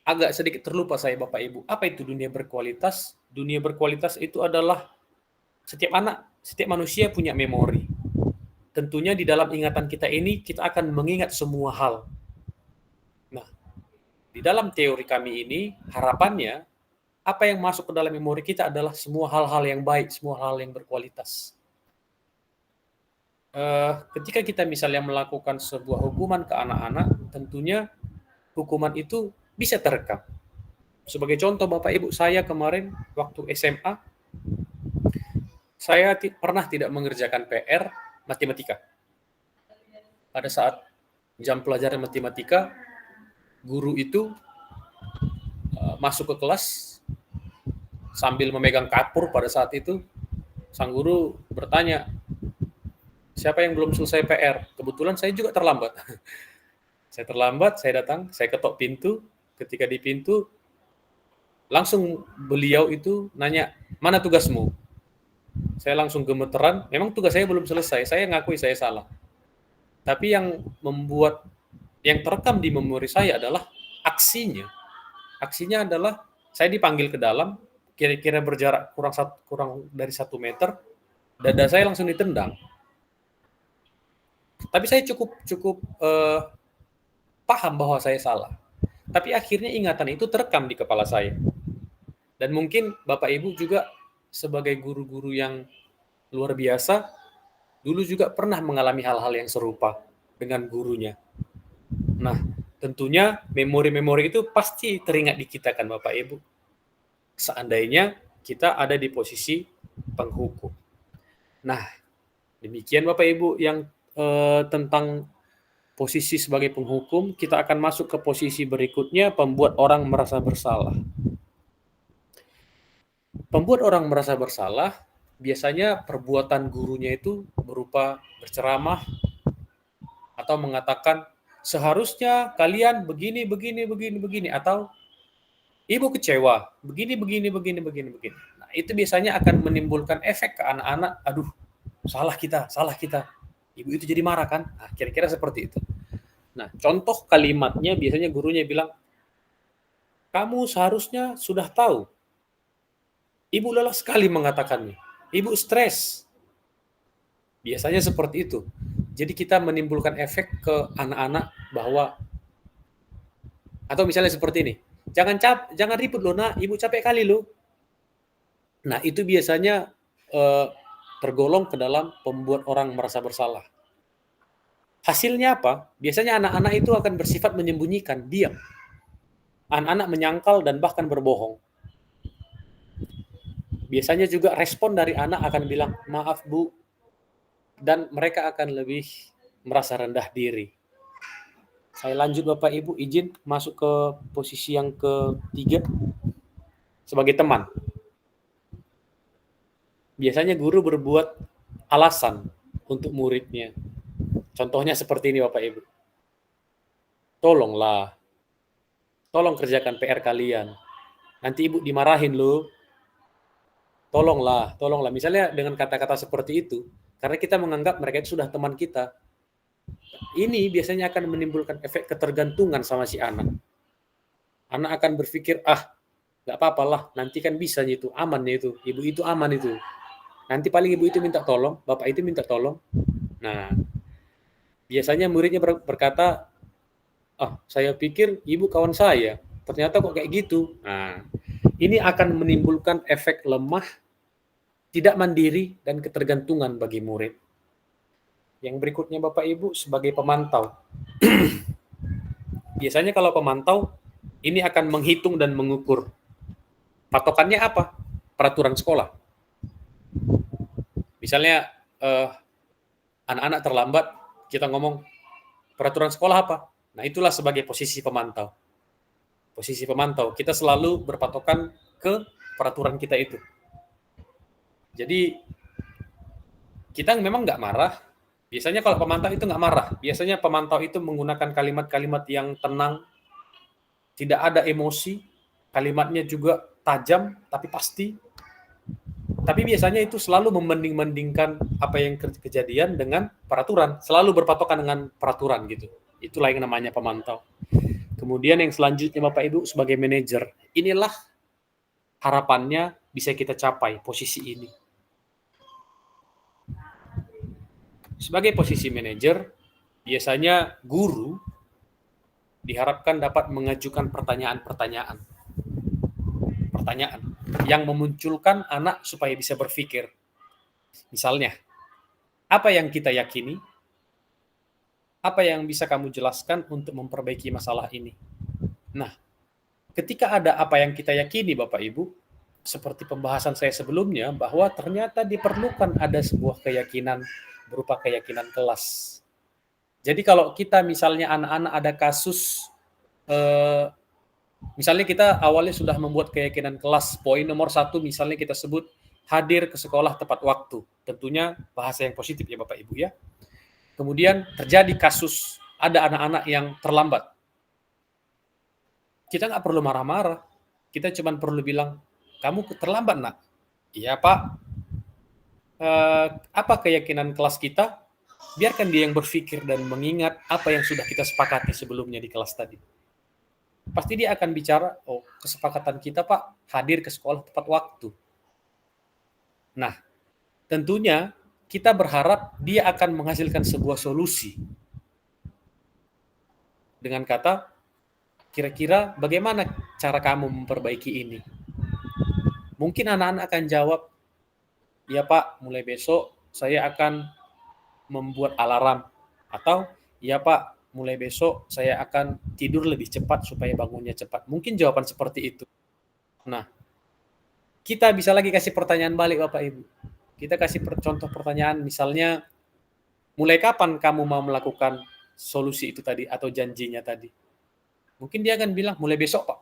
Agak sedikit terlupa saya Bapak Ibu. Apa itu dunia berkualitas? Dunia berkualitas itu adalah setiap manusia punya memori. Tentunya di dalam ingatan kita ini, kita akan mengingat semua hal. Nah, di dalam teori kami ini, harapannya, apa yang masuk ke dalam memori kita adalah semua hal-hal yang baik, semua hal yang berkualitas. Ketika kita misalnya melakukan sebuah hukuman ke anak-anak, tentunya hukuman itu bisa terekam. Sebagai contoh Bapak Ibu, saya kemarin waktu SMA, saya pernah tidak mengerjakan PR matematika. Pada saat jam pelajaran matematika, guru itu masuk ke kelas sambil memegang kapur pada saat itu. Sang guru bertanya, siapa yang belum selesai PR? Kebetulan saya juga terlambat. Saya datang, saya ketok pintu. Ketika di pintu, langsung beliau itu nanya, mana tugasmu? Saya langsung gemeteran, memang tugas saya belum selesai, saya ngakui saya salah. Tapi yang terekam di memori saya adalah aksinya. Aksinya adalah, saya dipanggil ke dalam, kira-kira berjarak kurang dari 1 meter, dada saya langsung ditendang. Tapi saya cukup paham bahwa saya salah. Tapi akhirnya ingatan itu terekam di kepala saya. Dan mungkin Bapak Ibu juga sebagai guru-guru yang luar biasa, dulu juga pernah mengalami hal-hal yang serupa dengan gurunya. Nah, tentunya memori-memori itu pasti teringat di kita kan Bapak Ibu. Seandainya kita ada di posisi penghukum. Nah, demikian Bapak Ibu yang tentang posisi sebagai penghukum. Kita akan masuk ke posisi berikutnya, pembuat orang merasa bersalah. Pembuat orang merasa bersalah, biasanya perbuatan gurunya itu berupa berceramah atau mengatakan, seharusnya kalian begini, atau ibu kecewa, begini. Nah, itu biasanya akan menimbulkan efek ke anak-anak, aduh, salah kita. Ibu itu jadi marah kan? Nah, kira-kira seperti itu. Nah, contoh kalimatnya biasanya gurunya bilang, kamu seharusnya sudah tahu. Ibu lelah sekali mengatakannya. Ibu stres. Biasanya seperti itu. Jadi kita menimbulkan efek ke anak-anak bahwa, atau misalnya seperti ini, jangan ribut loh nak, ibu capek kali loh. Nah, itu biasanya tergolong ke dalam pembuat orang merasa bersalah. Hasilnya apa? Biasanya anak-anak itu akan bersifat menyembunyikan, diam. Anak-anak menyangkal dan bahkan berbohong. Biasanya juga respon dari anak akan bilang, maaf bu, dan mereka akan lebih merasa rendah diri. Saya lanjut Bapak Ibu, izin masuk ke posisi yang ketiga, sebagai teman. Biasanya guru berbuat alasan untuk muridnya. Contohnya seperti ini Bapak Ibu. Tolong kerjakan PR kalian. Nanti ibu dimarahin loh. Tolonglah. Misalnya dengan kata-kata seperti itu, karena kita menganggap mereka itu sudah teman kita. Ini biasanya akan menimbulkan efek ketergantungan sama si anak. Anak akan berpikir, nggak apa-apalah, nanti kan bisa itu, amannya itu. Ibu itu aman itu. Nanti paling ibu itu minta tolong, bapak itu minta tolong. Nah, biasanya muridnya berkata, saya pikir ibu kawan saya, ternyata kok kayak gitu. Nah, ini akan menimbulkan efek lemah, tidak mandiri, dan ketergantungan bagi murid. Yang berikutnya Bapak Ibu sebagai pemantau. Biasanya kalau pemantau, ini akan menghitung dan mengukur. Patokannya apa? Peraturan sekolah. Misalnya anak-anak terlambat, kita ngomong peraturan sekolah apa? Nah, itulah sebagai posisi pemantau. Posisi pemantau, kita selalu berpatokan ke peraturan kita itu. Jadi, kita memang nggak marah. Biasanya kalau pemantau itu nggak marah. Biasanya pemantau itu menggunakan kalimat-kalimat yang tenang, tidak ada emosi, kalimatnya juga tajam, tapi pasti. Tapi biasanya itu selalu membanding-bandingkan apa yang kejadian dengan peraturan. Selalu berpatokan dengan peraturan gitu. Itulah yang namanya pemantau. Kemudian yang selanjutnya Bapak Ibu sebagai manajer, inilah harapannya bisa kita capai posisi ini. Sebagai posisi manajer, biasanya guru diharapkan dapat mengajukan pertanyaan-pertanyaan yang memunculkan anak supaya bisa berpikir. Misalnya, apa yang kita yakini? Apa yang bisa kamu jelaskan untuk memperbaiki masalah ini? Nah, ketika ada apa yang kita yakini, Bapak Ibu, seperti pembahasan saya sebelumnya, bahwa ternyata diperlukan ada sebuah keyakinan berupa keyakinan kelas. Jadi kalau kita misalnya anak-anak ada kasus, misalnya kita awalnya sudah membuat keyakinan kelas, poin nomor 1 misalnya kita sebut hadir ke sekolah tepat waktu. Tentunya bahasa yang positif ya Bapak Ibu ya. Kemudian terjadi kasus, ada anak-anak yang terlambat. Kita nggak perlu marah-marah. Kita cuma perlu bilang, kamu terlambat nak? Iya Pak. Apa keyakinan kelas kita? Biarkan dia yang berpikir dan mengingat apa yang sudah kita sepakati sebelumnya di kelas tadi. Pasti dia akan bicara, oh kesepakatan kita Pak, hadir ke sekolah tepat waktu. Nah, tentunya kita berharap dia akan menghasilkan sebuah solusi. Dengan kata, kira-kira bagaimana cara kamu memperbaiki ini? Mungkin anak-anak akan jawab, ya Pak, mulai besok saya akan membuat alarm. Atau, ya Pak, mulai besok saya akan tidur lebih cepat supaya bangunnya cepat. Mungkin jawaban seperti itu. Nah, kita bisa lagi kasih pertanyaan balik Bapak Ibu. Kita kasih contoh pertanyaan, misalnya, mulai kapan kamu mau melakukan solusi itu tadi atau janjinya tadi? Mungkin dia akan bilang, mulai besok Pak.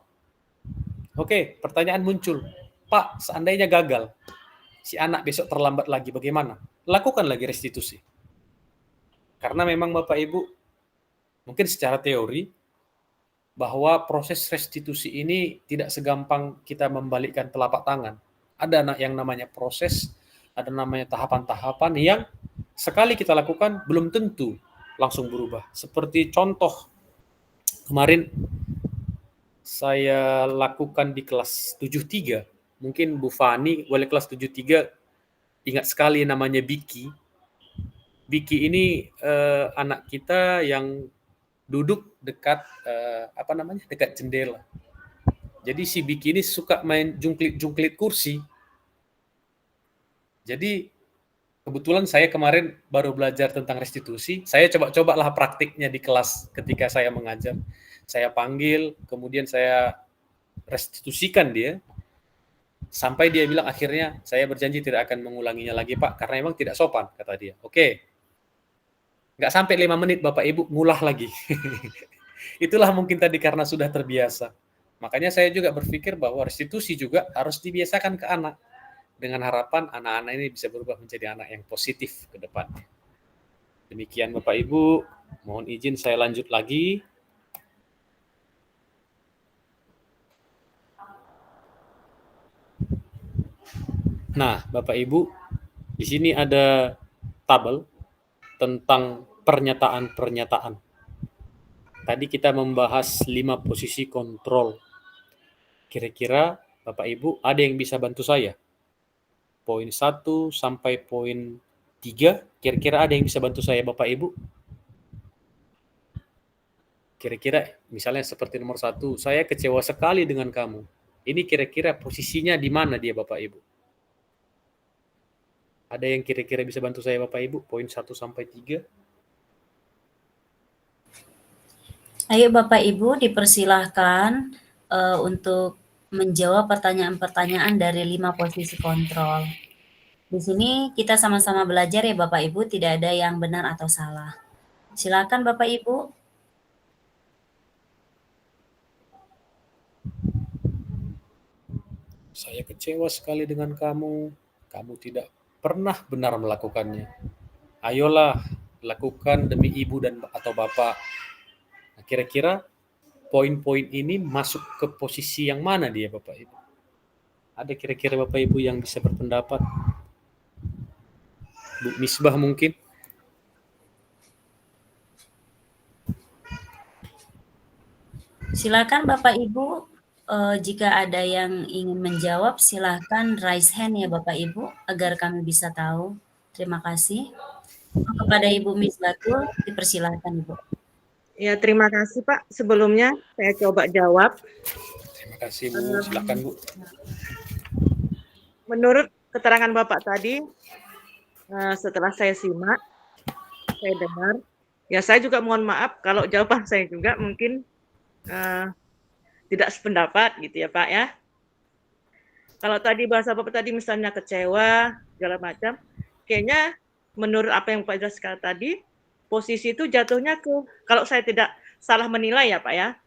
Oke, pertanyaan muncul. Pak, seandainya gagal, si anak besok terlambat lagi, bagaimana? Lakukan lagi restitusi. Karena memang Bapak Ibu, mungkin secara teori, bahwa proses restitusi ini tidak segampang kita membalikkan telapak tangan. Ada yang namanya proses, ada namanya tahapan-tahapan yang sekali kita lakukan belum tentu langsung berubah. Seperti contoh, kemarin saya lakukan di kelas 73, mungkin Bu Fani, wali kelas 73, ingat sekali namanya Biki. Biki ini anak kita yang duduk dekat dekat jendela. Jadi si Biki ini suka main jungklit kursi. Jadi kebetulan saya kemarin baru belajar tentang restitusi. Saya coba-cobalah praktiknya di kelas ketika saya mengajar. Saya panggil, kemudian saya restitusikan dia. Sampai dia bilang akhirnya, saya berjanji tidak akan mengulanginya lagi Pak, karena memang tidak sopan, kata dia. Oke. Nggak sampai 5 menit Bapak Ibu ngulah lagi. Itulah mungkin tadi karena sudah terbiasa. Makanya saya juga berpikir bahwa restitusi juga harus dibiasakan ke anak. Dengan harapan anak-anak ini bisa berubah menjadi anak yang positif ke depannya. Demikian Bapak Ibu, mohon izin saya lanjut lagi. Nah, Bapak Ibu, di sini ada tabel tentang pernyataan-pernyataan. Tadi kita membahas 5 posisi kontrol. Kira-kira Bapak Ibu ada yang bisa bantu saya? Poin 1 sampai poin 3, kira-kira ada yang bisa bantu saya Bapak Ibu? Kira-kira misalnya seperti nomor 1, saya kecewa sekali dengan kamu. Ini kira-kira posisinya di mana dia Bapak Ibu? Ada yang kira-kira bisa bantu saya Bapak Ibu? Poin 1 sampai 3. Ayo Bapak Ibu dipersilahkan untuk menjawab pertanyaan-pertanyaan dari 5 posisi kontrol. Di sini kita sama-sama belajar ya Bapak Ibu, tidak ada yang benar atau salah. Silakan Bapak Ibu. Saya kecewa sekali dengan kamu. Kamu tidak pernah benar melakukannya. Ayolah, lakukan demi ibu dan atau bapak. Nah, kira-kira poin-poin ini masuk ke posisi yang mana dia, Bapak Ibu? Ada kira-kira Bapak Ibu yang bisa berpendapat? Bu Misbah mungkin? Silakan Bapak Ibu, jika ada yang ingin menjawab silahkan raise hand ya Bapak Ibu, agar kami bisa tahu. Terima kasih. Kepada Ibu Misbatul, dipersilahkan Ibu. Ya, terima kasih Pak. Sebelumnya saya coba jawab. Terima kasih Bu, silakan Bu. Menurut keterangan Bapak tadi, setelah saya simak, saya dengar, ya saya juga mohon maaf kalau jawaban saya juga mungkin tidak sependapat gitu ya Pak ya. Kalau tadi bahasa Bapak tadi misalnya kecewa, segala macam, kayaknya menurut apa yang Pak jelaskan tadi, posisi itu jatuhnya ke, kalau saya tidak salah menilai ya Pak ya,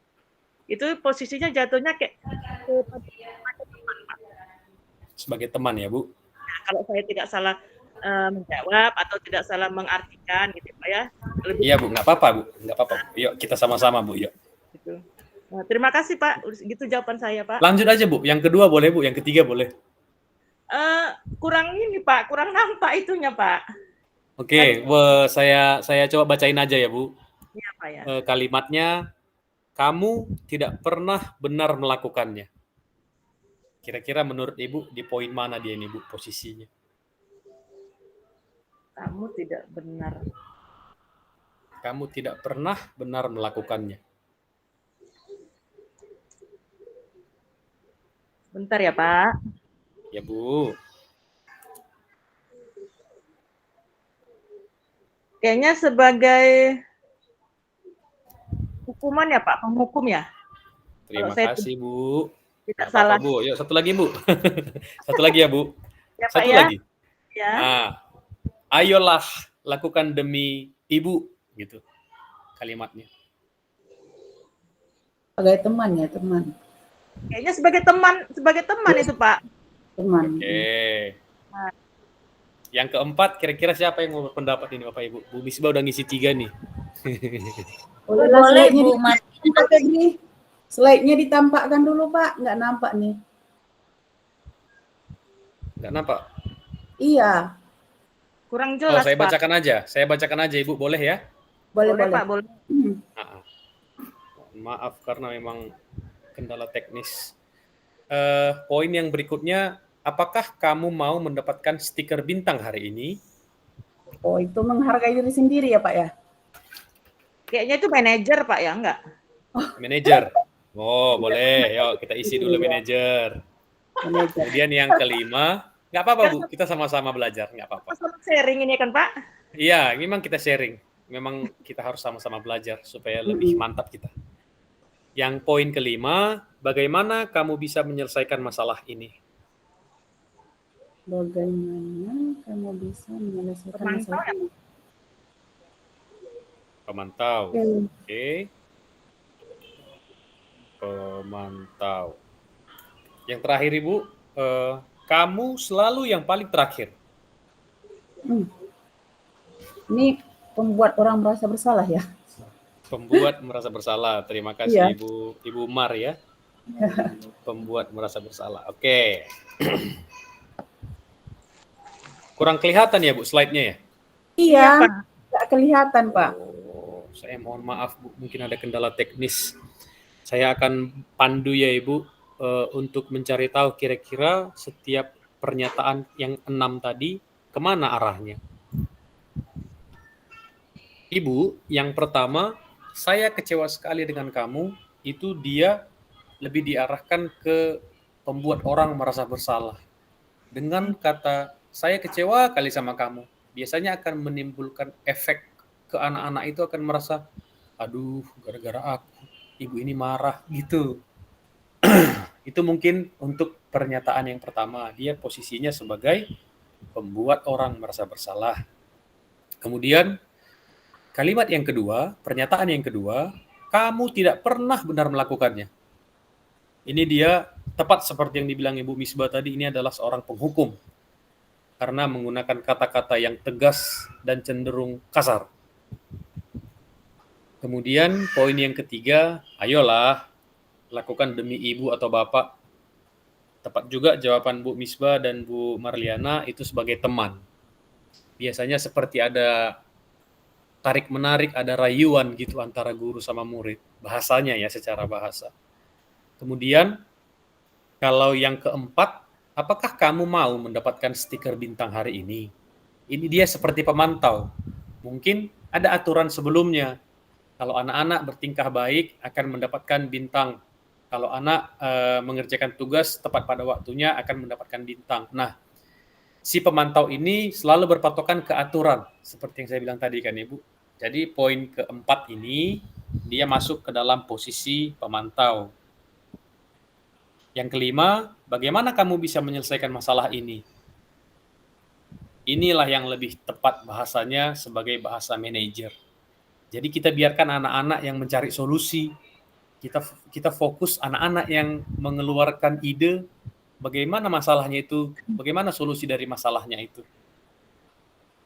itu posisinya jatuhnya kayak ke Sebagai teman ya Bu. kalau saya tidak salah menjawab atau tidak salah mengartikan gitu Pak ya. Lebih Iya Bu, nggak apa-apa Bu, nggak apa-apa. Yuk kita sama-sama Bu, yuk. gitu. Nah, terima kasih Pak, gitu jawaban saya Pak. Lanjut aja Bu, yang kedua boleh Bu, yang ketiga boleh. Kurang ini Pak, kurang nampak itunya Pak. Oke, saya coba bacain aja ya Bu. Iya Pak ya. Kalimatnya, kamu tidak pernah benar melakukannya. Kira-kira menurut Ibu di poin mana dia ini Bu posisinya? Kamu tidak benar. Kamu tidak pernah benar melakukannya. Bentar ya Pak. Ya Bu. Kayaknya sebagai hukuman ya Pak, penghukum ya. Terima Kalau saya kasih Bu. tidak Nggak apa-apa, salah. Bu. Yuk satu lagi Bu. Satu lagi ya Bu. Ya Pak Satu ya. lagi. Ya. Nah, ayolah lakukan demi ibu gitu kalimatnya. Sebagai teman ya, teman. Kayaknya sebagai teman itu Pak. Teman. Oke. Yang keempat, kira-kira siapa yang mau berpendapat ini Bapak Ibu? Bu Misbah udah ngisi 3 nih. Boleh Bu Martina. Slide-nya ditampakkan dulu Pak, nggak nampak nih. Nggak nampak? Iya, Kurang jelas saya Pak. bacakan aja. Saya bacakan aja Ibu, boleh ya? boleh. Pak, boleh. Maaf karena memang kendala teknis. Poin yang berikutnya, apakah kamu mau mendapatkan stiker bintang hari ini? Oh, itu menghargai diri sendiri ya Pak ya? Kayaknya itu manajer Pak ya, enggak? Manajer. Oh, boleh. Yuk kita isi dulu manajer. Manajer. Kemudian yang kelima, nggak apa-apa Bu, kita sama-sama belajar, nggak apa-apa. Sama sharing ini kan Pak? Iya, memang kita sharing. Memang kita harus sama-sama belajar supaya lebih mantap kita. Yang poin kelima, bagaimana kamu bisa menyelesaikan masalah ini? Bagaimana kamu bisa menyelesaikan masalah ini? Pemantau. Oke. Pemantau. Yang terakhir Ibu, kamu selalu yang paling terakhir. Ini pembuat orang merasa bersalah ya? Pembuat merasa bersalah. Terima kasih Iya. Ibu Mar ya. Pembuat merasa bersalah. Oke. Kurang kelihatan ya Bu slide-nya ya? Iya, nggak kelihatan Pak. Oh, saya mohon maaf Bu, mungkin ada kendala teknis. Saya akan pandu ya Ibu untuk mencari tahu kira-kira setiap pernyataan yang 6 tadi kemana arahnya. Ibu, yang pertama, saya kecewa sekali dengan kamu, itu dia lebih diarahkan ke pembuat orang merasa bersalah. Dengan kata, saya kecewa kali sama kamu, biasanya akan menimbulkan efek ke anak-anak itu akan merasa, aduh, gara-gara aku, ibu ini marah, gitu. Itu mungkin untuk pernyataan yang pertama, dia posisinya sebagai pembuat orang merasa bersalah. Kemudian, kalimat yang kedua, pernyataan yang kedua, kamu tidak pernah benar melakukannya. Ini dia tepat seperti yang dibilang Ibu Misbah tadi, ini adalah seorang penghukum karena menggunakan kata-kata yang tegas dan cenderung kasar. Kemudian poin yang ketiga, ayolah lakukan demi ibu atau bapak. Tepat juga jawaban Bu Misbah dan Bu Marliana itu sebagai teman. Biasanya seperti ada tarik-menarik, ada rayuan gitu antara guru sama murid. Bahasanya ya, secara bahasa. Kemudian, kalau yang keempat, apakah kamu mau mendapatkan stiker bintang hari ini? Ini dia seperti pemantau. Mungkin ada aturan sebelumnya. Kalau anak-anak bertingkah baik akan mendapatkan bintang. Kalau anak mengerjakan tugas tepat pada waktunya akan mendapatkan bintang. Nah, si pemantau ini selalu berpatokan ke aturan, seperti yang saya bilang tadi kan Ibu. Jadi poin keempat ini, dia masuk ke dalam posisi pemantau. Yang kelima, bagaimana kamu bisa menyelesaikan masalah ini? Inilah yang lebih tepat bahasanya sebagai bahasa manajer. Jadi kita biarkan anak-anak yang mencari solusi, kita fokus anak-anak yang mengeluarkan ide, bagaimana masalahnya itu, bagaimana solusi dari masalahnya itu.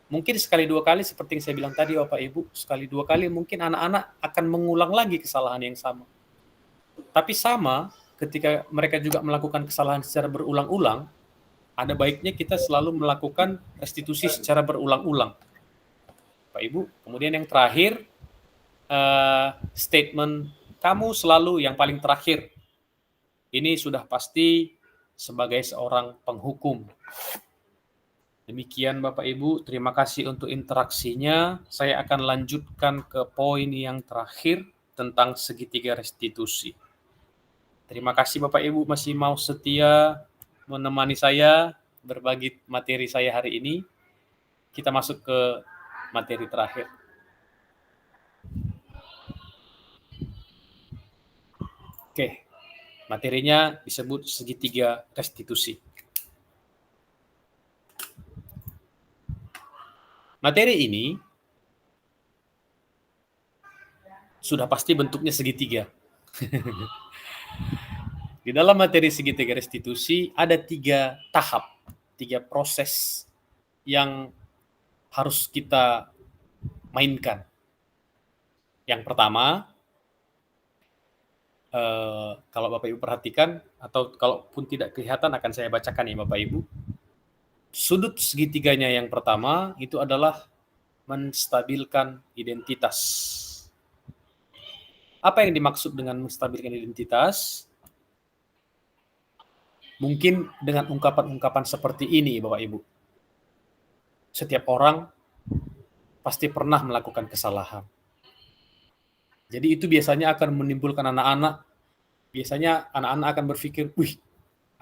Mungkin sekali dua kali seperti yang saya bilang tadi Bapak Ibu, sekali dua kali mungkin anak-anak akan mengulang lagi kesalahan yang sama. Tapi sama, ketika mereka juga melakukan kesalahan secara berulang-ulang, ada baiknya kita selalu melakukan restitusi secara berulang-ulang. Pak Ibu, kemudian yang terakhir, statement kamu selalu yang paling terakhir. Ini sudah pasti sebagai seorang penghukum. Demikian Bapak Ibu, terima kasih untuk interaksinya. Saya akan lanjutkan ke poin yang terakhir tentang segitiga restitusi. Terima kasih Bapak Ibu masih mau setia menemani saya berbagi materi saya hari ini. Kita masuk ke materi terakhir. Oke, materinya disebut segitiga restitusi. Materi ini sudah pasti bentuknya segitiga. Di dalam materi segitiga restitusi ada 3 tahap, 3 proses yang harus kita mainkan. Yang pertama, kalau Bapak Ibu perhatikan, atau kalaupun tidak kelihatan akan saya bacakan ya Bapak Ibu. Sudut segitiganya yang pertama itu adalah menstabilkan identitas. Apa yang dimaksud dengan menstabilkan identitas? Mungkin dengan ungkapan-ungkapan seperti ini Bapak Ibu. Setiap orang pasti pernah melakukan kesalahan. Jadi itu biasanya akan menimbulkan biasanya anak-anak akan berpikir, wih,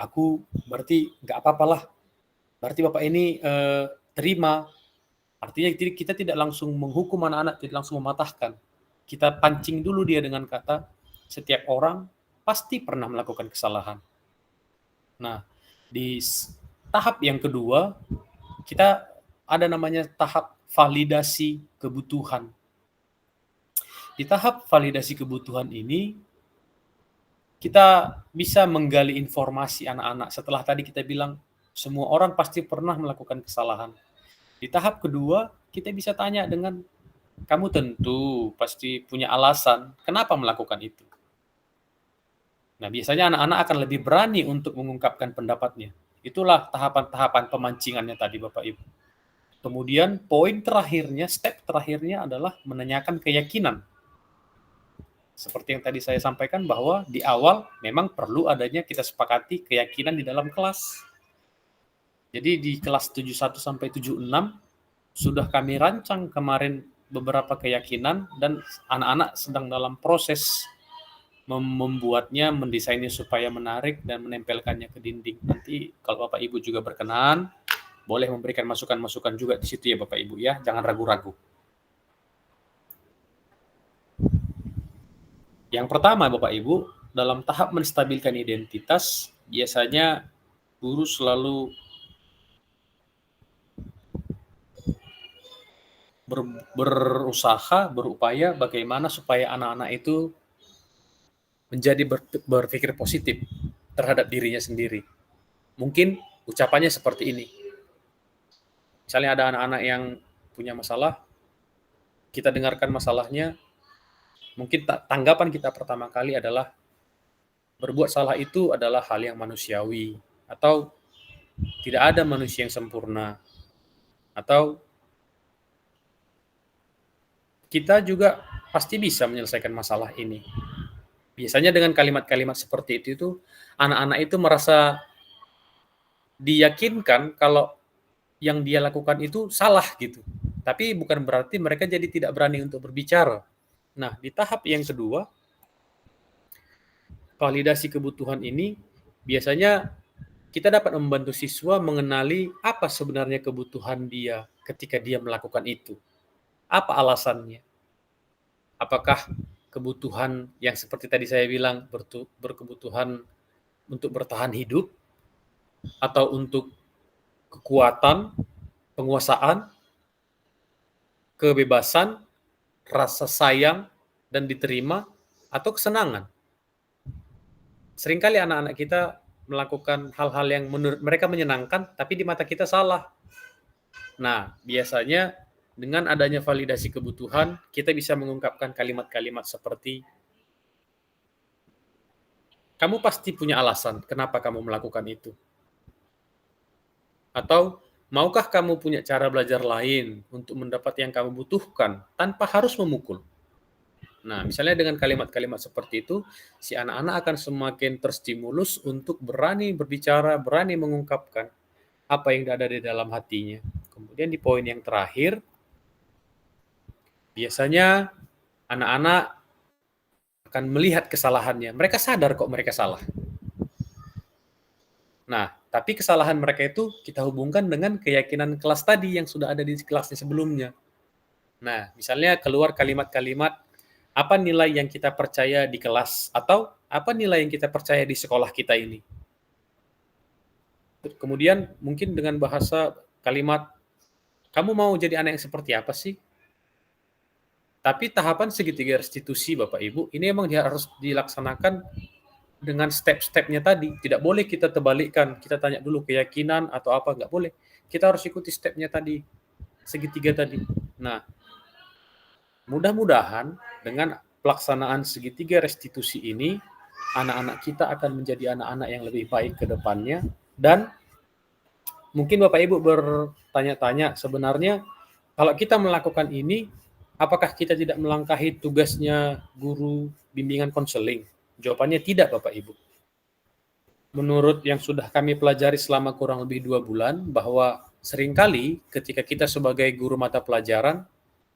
aku berarti nggak apa-apalah. Berarti Bapak ini terima. Artinya kita tidak langsung menghukum anak-anak, tidak langsung mematahkan. Kita pancing dulu dia dengan kata, setiap orang pasti pernah melakukan kesalahan. Nah, di tahap yang kedua, kita ada namanya tahap validasi kebutuhan. Di tahap validasi kebutuhan ini, kita bisa menggali informasi anak-anak. Setelah tadi kita bilang, semua orang pasti pernah melakukan kesalahan. Di tahap kedua, kita bisa tanya dengan, kamu tentu pasti punya alasan kenapa melakukan itu. Nah, biasanya anak-anak akan lebih berani untuk mengungkapkan pendapatnya. Itulah tahapan-tahapan pemancingannya tadi Bapak Ibu. Kemudian poin terakhirnya, step terakhirnya adalah menanyakan keyakinan. Seperti yang tadi saya sampaikan bahwa di awal memang perlu adanya kita sepakati keyakinan di dalam kelas. Jadi di kelas 71 sampai 76 sudah kami rancang kemarin beberapa keyakinan dan anak-anak sedang dalam proses membuatnya, mendesainnya supaya menarik dan menempelkannya ke dinding. Nanti kalau Bapak Ibu juga berkenan, boleh memberikan masukan-masukan juga di situ ya Bapak Ibu ya, jangan ragu-ragu. Yang pertama Bapak Ibu, dalam tahap menstabilkan identitas, biasanya guru selalu berupaya bagaimana supaya anak-anak itu menjadi berpikir positif. terhadap dirinya sendiri. Mungkin ucapannya seperti ini. Misalnya ada anak-anak yang punya masalah, kita dengarkan masalahnya, mungkin tanggapan kita pertama kali adalah berbuat salah itu adalah hal yang manusiawi, atau tidak ada manusia yang sempurna, atau kita juga pasti bisa menyelesaikan masalah ini. Biasanya dengan kalimat-kalimat seperti itu anak-anak itu merasa diyakinkan kalau yang dia lakukan itu salah gitu. Tapi bukan berarti mereka jadi tidak berani untuk berbicara. Nah, di tahap yang kedua, validasi kebutuhan ini biasanya kita dapat membantu siswa mengenali apa sebenarnya kebutuhan dia ketika dia melakukan itu. Apa alasannya? Apakah kebutuhan yang seperti tadi saya bilang berkebutuhan untuk bertahan hidup, atau untuk kekuatan, penguasaan, kebebasan, rasa sayang dan diterima, atau kesenangan. Seringkali anak-anak kita melakukan hal-hal yang menurut mereka menyenangkan, tapi di mata kita salah. Nah, biasanya dengan adanya validasi kebutuhan, kita bisa mengungkapkan kalimat-kalimat seperti, kamu pasti punya alasan kenapa kamu melakukan itu. Atau, maukah kamu punya cara belajar lain untuk mendapat yang kamu butuhkan tanpa harus memukul? Nah, misalnya dengan kalimat-kalimat seperti itu, si anak-anak akan semakin terstimulus untuk berani berbicara, berani mengungkapkan apa yang ada di dalam hatinya. Kemudian di poin yang terakhir, biasanya anak-anak akan melihat kesalahannya. Mereka sadar kok mereka salah. Nah, tapi kesalahan mereka itu kita hubungkan dengan keyakinan kelas tadi yang sudah ada di kelasnya sebelumnya. Nah, misalnya keluar kalimat-kalimat, apa nilai yang kita percaya di kelas, atau apa nilai yang kita percaya di sekolah kita ini. Kemudian mungkin dengan bahasa kalimat, kamu mau jadi anak yang seperti apa sih? Tapi tahapan segitiga restitusi Bapak Ibu, ini emang harus dilaksanakan dengan step-stepnya tadi. Tidak boleh kita terbalikkan, kita tanya dulu keyakinan atau apa, nggak boleh. Kita harus ikuti stepnya tadi, segitiga tadi. Nah, mudah-mudahan dengan pelaksanaan segitiga restitusi ini, anak-anak kita akan menjadi anak-anak yang lebih baik ke depannya. Dan mungkin Bapak Ibu bertanya-tanya, sebenarnya kalau kita melakukan ini, apakah kita tidak melangkahi tugasnya guru bimbingan konseling? Jawabannya tidak, Bapak Ibu. Menurut yang sudah kami pelajari selama kurang lebih 2 bulan, bahwa seringkali ketika kita sebagai guru mata pelajaran,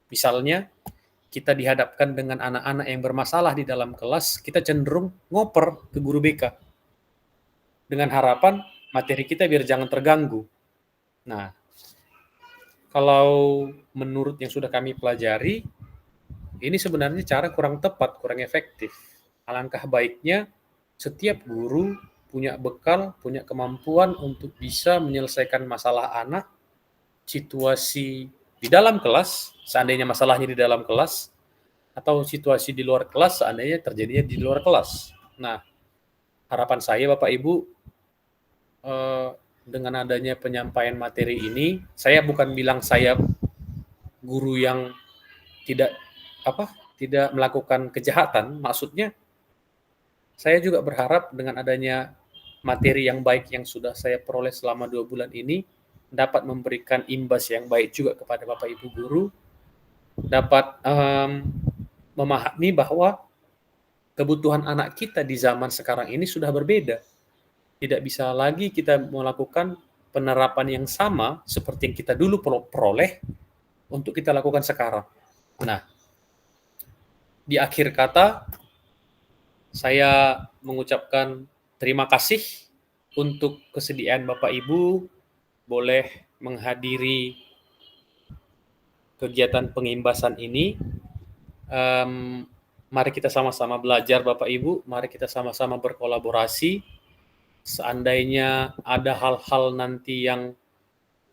misalnya kita dihadapkan dengan anak-anak yang bermasalah di dalam kelas, kita cenderung ngoper ke guru BK. Dengan harapan materi kita biar jangan terganggu. Nah, kalau menurut yang sudah kami pelajari, ini sebenarnya cara kurang tepat, kurang efektif. Alangkah baiknya setiap guru punya bekal, punya kemampuan untuk bisa menyelesaikan masalah anak, situasi di dalam kelas, seandainya masalahnya di dalam kelas, atau situasi di luar kelas, seandainya terjadinya di luar kelas. Nah, harapan saya Bapak Ibu, dengan adanya penyampaian materi ini, saya bukan bilang saya guru yang tidak melakukan kejahatan, maksudnya saya juga berharap dengan adanya materi yang baik yang sudah saya peroleh selama 2 bulan ini dapat memberikan imbas yang baik juga kepada Bapak Ibu guru, dapat memahami bahwa kebutuhan anak kita di zaman sekarang ini sudah berbeda. Tidak bisa lagi kita melakukan penerapan yang sama seperti yang kita dulu peroleh untuk kita lakukan sekarang. Nah, di akhir kata, saya mengucapkan terima kasih untuk kesediaan Bapak Ibu boleh menghadiri kegiatan pengimbasan ini. Mari kita sama-sama belajar Bapak Ibu, mari kita sama-sama berkolaborasi. Seandainya ada hal-hal nanti yang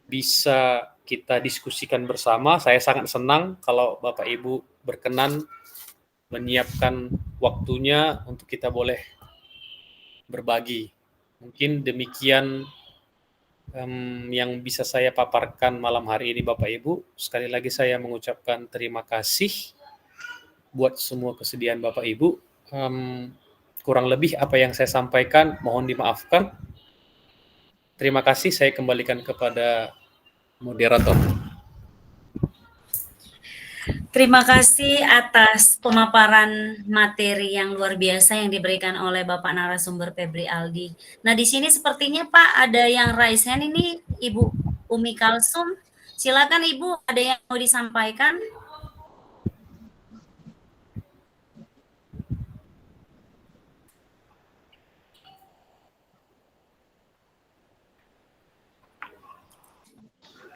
bisa kita diskusikan bersama, saya sangat senang kalau Bapak Ibu berkenan menyiapkan waktunya untuk kita boleh berbagi. Mungkin demikian yang bisa saya paparkan malam hari ini Bapak Ibu. Sekali lagi saya mengucapkan terima kasih buat semua kesediaan Bapak Ibu. Kurang lebih apa yang saya sampaikan mohon dimaafkan. Terima kasih, saya kembalikan kepada moderator. Terima kasih atas pemaparan materi yang luar biasa yang diberikan oleh Bapak narasumber Febri Aldi. Nah, di sini sepertinya Pak ada yang raise hand ini, Ibu Umi Kalsum. Silakan Ibu, ada yang mau disampaikan?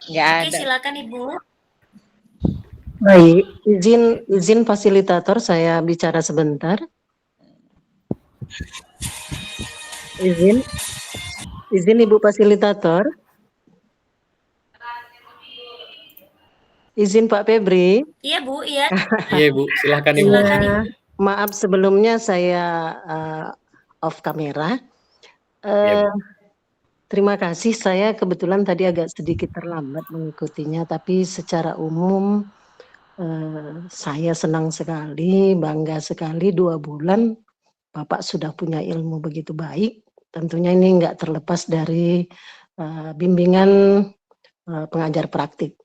Nggak Oke, ada. silakan Ibu. Baik, izin fasilitator saya bicara sebentar. Izin Ibu fasilitator. Izin Pak Febri. Iya Bu, iya. Iya Bu, silakan Ibu. Silakan Ibu. Maaf sebelumnya saya off kamera. Iya, Bu. Terima kasih, saya kebetulan tadi agak sedikit terlambat mengikutinya, tapi secara umum saya senang sekali, bangga sekali 2 bulan Bapak sudah punya ilmu begitu baik. Tentunya ini nggak terlepas dari bimbingan pengajar praktik.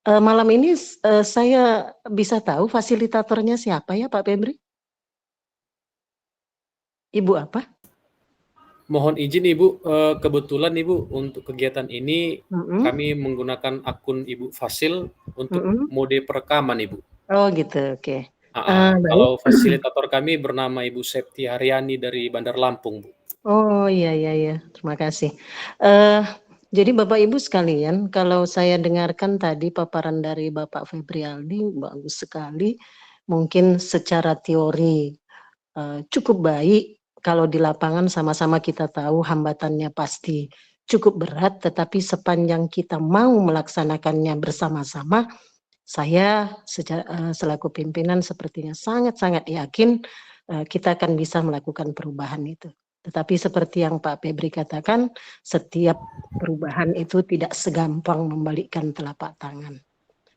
Malam ini saya bisa tahu fasilitatornya siapa ya Pak Febri? Ibu apa? Mohon izin Ibu, kebetulan Ibu untuk kegiatan ini kami menggunakan akun Ibu Fasil untuk mode perekaman Ibu. Oh gitu, oke. Kalau fasilitator kami bernama Ibu Septi Haryani dari Bandar Lampung, Bu. Oh iya, terima kasih. Jadi Bapak Ibu sekalian, kalau saya dengarkan tadi paparan dari Bapak Febri Aldi, bagus sekali. Mungkin secara teori cukup baik, kalau di lapangan sama-sama kita tahu hambatannya pasti cukup berat, tetapi sepanjang kita mau melaksanakannya bersama-sama, saya selaku pimpinan sepertinya sangat-sangat yakin kita akan bisa melakukan perubahan itu. Tetapi seperti yang Pak Febri katakan, setiap perubahan itu tidak segampang membalikkan telapak tangan.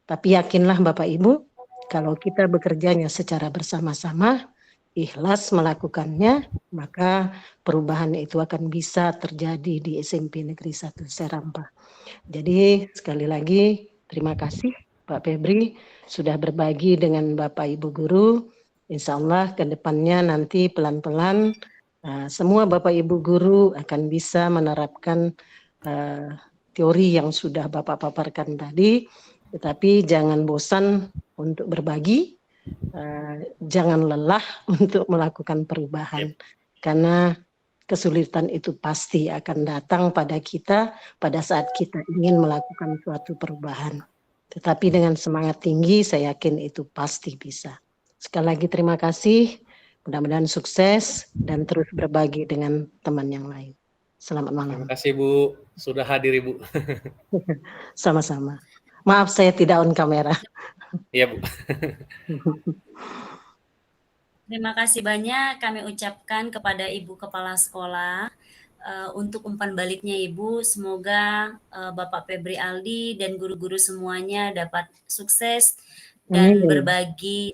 Tapi yakinlah Bapak Ibu, kalau kita bekerjanya secara bersama-sama, ikhlas melakukannya, maka perubahan itu akan bisa terjadi di SMP Negeri 1 Serampah. Jadi sekali lagi terima kasih Pak Febri sudah berbagi dengan Bapak Ibu guru. Insya Allah ke depannya nanti pelan-pelan semua Bapak Ibu guru akan bisa menerapkan teori yang sudah Bapak paparkan tadi, tetapi jangan bosan untuk berbagi. Jangan lelah untuk melakukan perubahan, karena kesulitan itu pasti akan datang pada kita pada saat kita ingin melakukan suatu perubahan. Tetapi dengan semangat tinggi, saya yakin itu pasti bisa. Sekali lagi terima kasih, mudah-mudahan sukses dan terus berbagi dengan teman yang lain. Selamat malam. Terima kasih Bu, sudah hadir Ibu. Sama-sama. Maaf saya tidak on kamera. Iya Bu. Terima kasih banyak kami ucapkan kepada Ibu Kepala Sekolah untuk umpan baliknya Ibu. Semoga Bapak Febri Aldi dan guru-guru semuanya dapat sukses dan berbagi.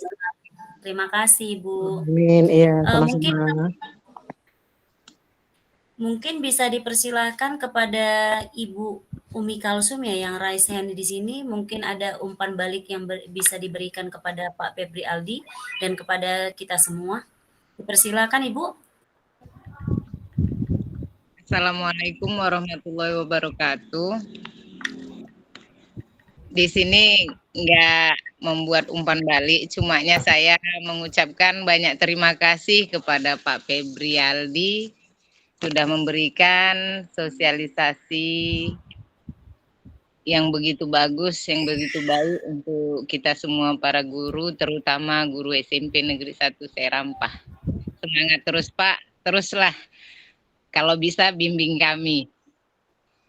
Terima kasih Ibu. Amin. Iya, Mungkin bisa dipersilahkan kepada Ibu Umi Kalsum ya yang raise hand di sini, mungkin ada umpan balik yang bisa diberikan kepada Pak Febri Aldi dan kepada kita semua. Dipersilakan Ibu. Assalamualaikum warahmatullahi wabarakatuh. Di sini nggak membuat umpan balik, cumanya saya mengucapkan banyak terima kasih kepada Pak Febri Aldi sudah memberikan sosialisasi yang begitu bagus, yang begitu baik untuk kita semua para guru, terutama guru SMP Negeri 1 Serampah. Semangat terus Pak, teruslah. Kalau bisa bimbing kami,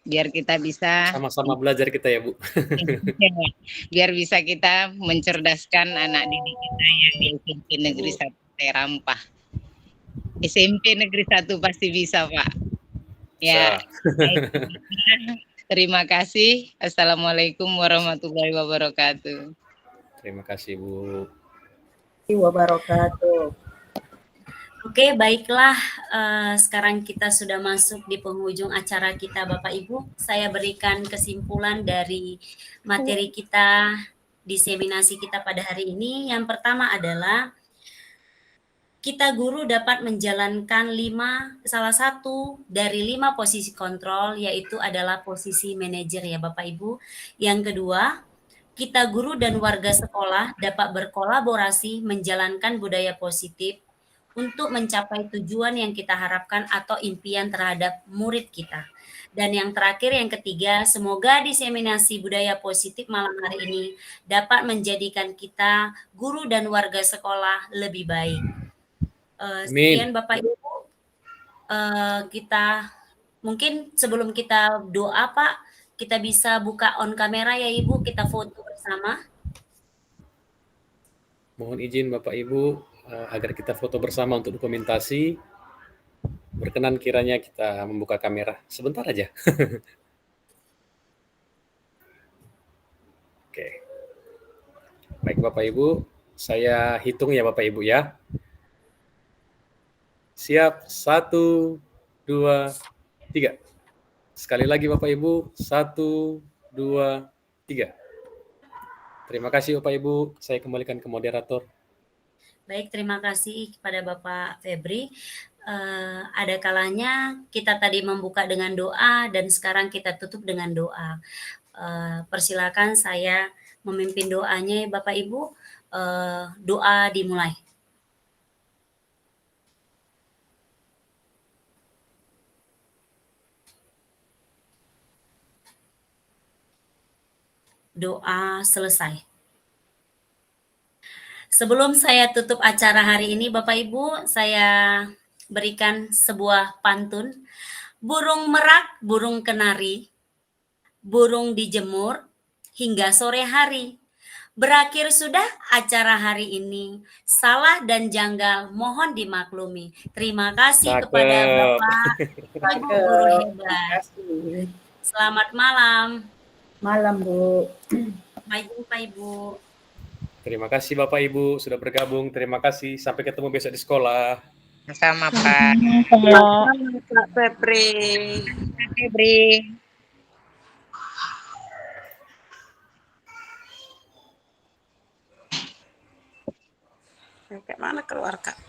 biar kita bisa sama-sama belajar kita ya Bu. Biar bisa kita mencerdaskan anak didik kita yang di SMP Negeri 1 Serampah. SMP Negeri 1 pasti bisa, Pak. Ya, baik. Terima kasih. Assalamualaikum warahmatullahi wabarakatuh. Terima kasih, Bu. Wabarakatuh. Oke, baiklah. Sekarang kita sudah masuk di penghujung acara kita, Bapak Ibu. Saya berikan kesimpulan dari materi kita, diseminasi kita pada hari ini. Yang pertama adalah kita guru dapat menjalankan salah satu dari 5 posisi kontrol, yaitu adalah posisi manajer ya Bapak Ibu. Yang kedua, kita guru dan warga sekolah dapat berkolaborasi menjalankan budaya positif untuk mencapai tujuan yang kita harapkan atau impian terhadap murid kita. Dan yang terakhir, yang ketiga, semoga diseminasi budaya positif malam hari ini dapat menjadikan kita, guru dan warga sekolah, lebih baik. Sekian Bapak Ibu, kita mungkin sebelum kita doa Pak, kita bisa buka on kamera ya Ibu, kita foto bersama. Mohon izin Bapak Ibu agar kita foto bersama untuk dokumentasi. Berkenan kiranya kita membuka kamera sebentar aja. Oke. Baik Bapak Ibu, saya hitung ya Bapak Ibu ya. Siap, 1, 2, 3. Sekali lagi Bapak Ibu, 1, 2, 3. Terima kasih Bapak Ibu, saya kembalikan ke moderator. Baik, terima kasih kepada Bapak Febri. Ada kalanya kita tadi membuka dengan doa dan sekarang kita tutup dengan doa. Persilakan saya memimpin doanya Bapak Ibu. Doa dimulai. Doa selesai. Sebelum saya tutup acara hari ini, Bapak Ibu, saya berikan sebuah pantun. Burung merak, burung kenari, burung dijemur hingga sore hari. Berakhir sudah acara hari ini. Salah dan janggal mohon dimaklumi. Terima kasih kepada Bapak Ibu guru hebat. Selamat malam. Malam, Bu. Baik, Bapak Ibu. Terima kasih Bapak Ibu sudah bergabung. Terima kasih. Sampai ketemu besok di sekolah. Sama Pak. Pak Febri. Febri. Kayak mana keluar Kak?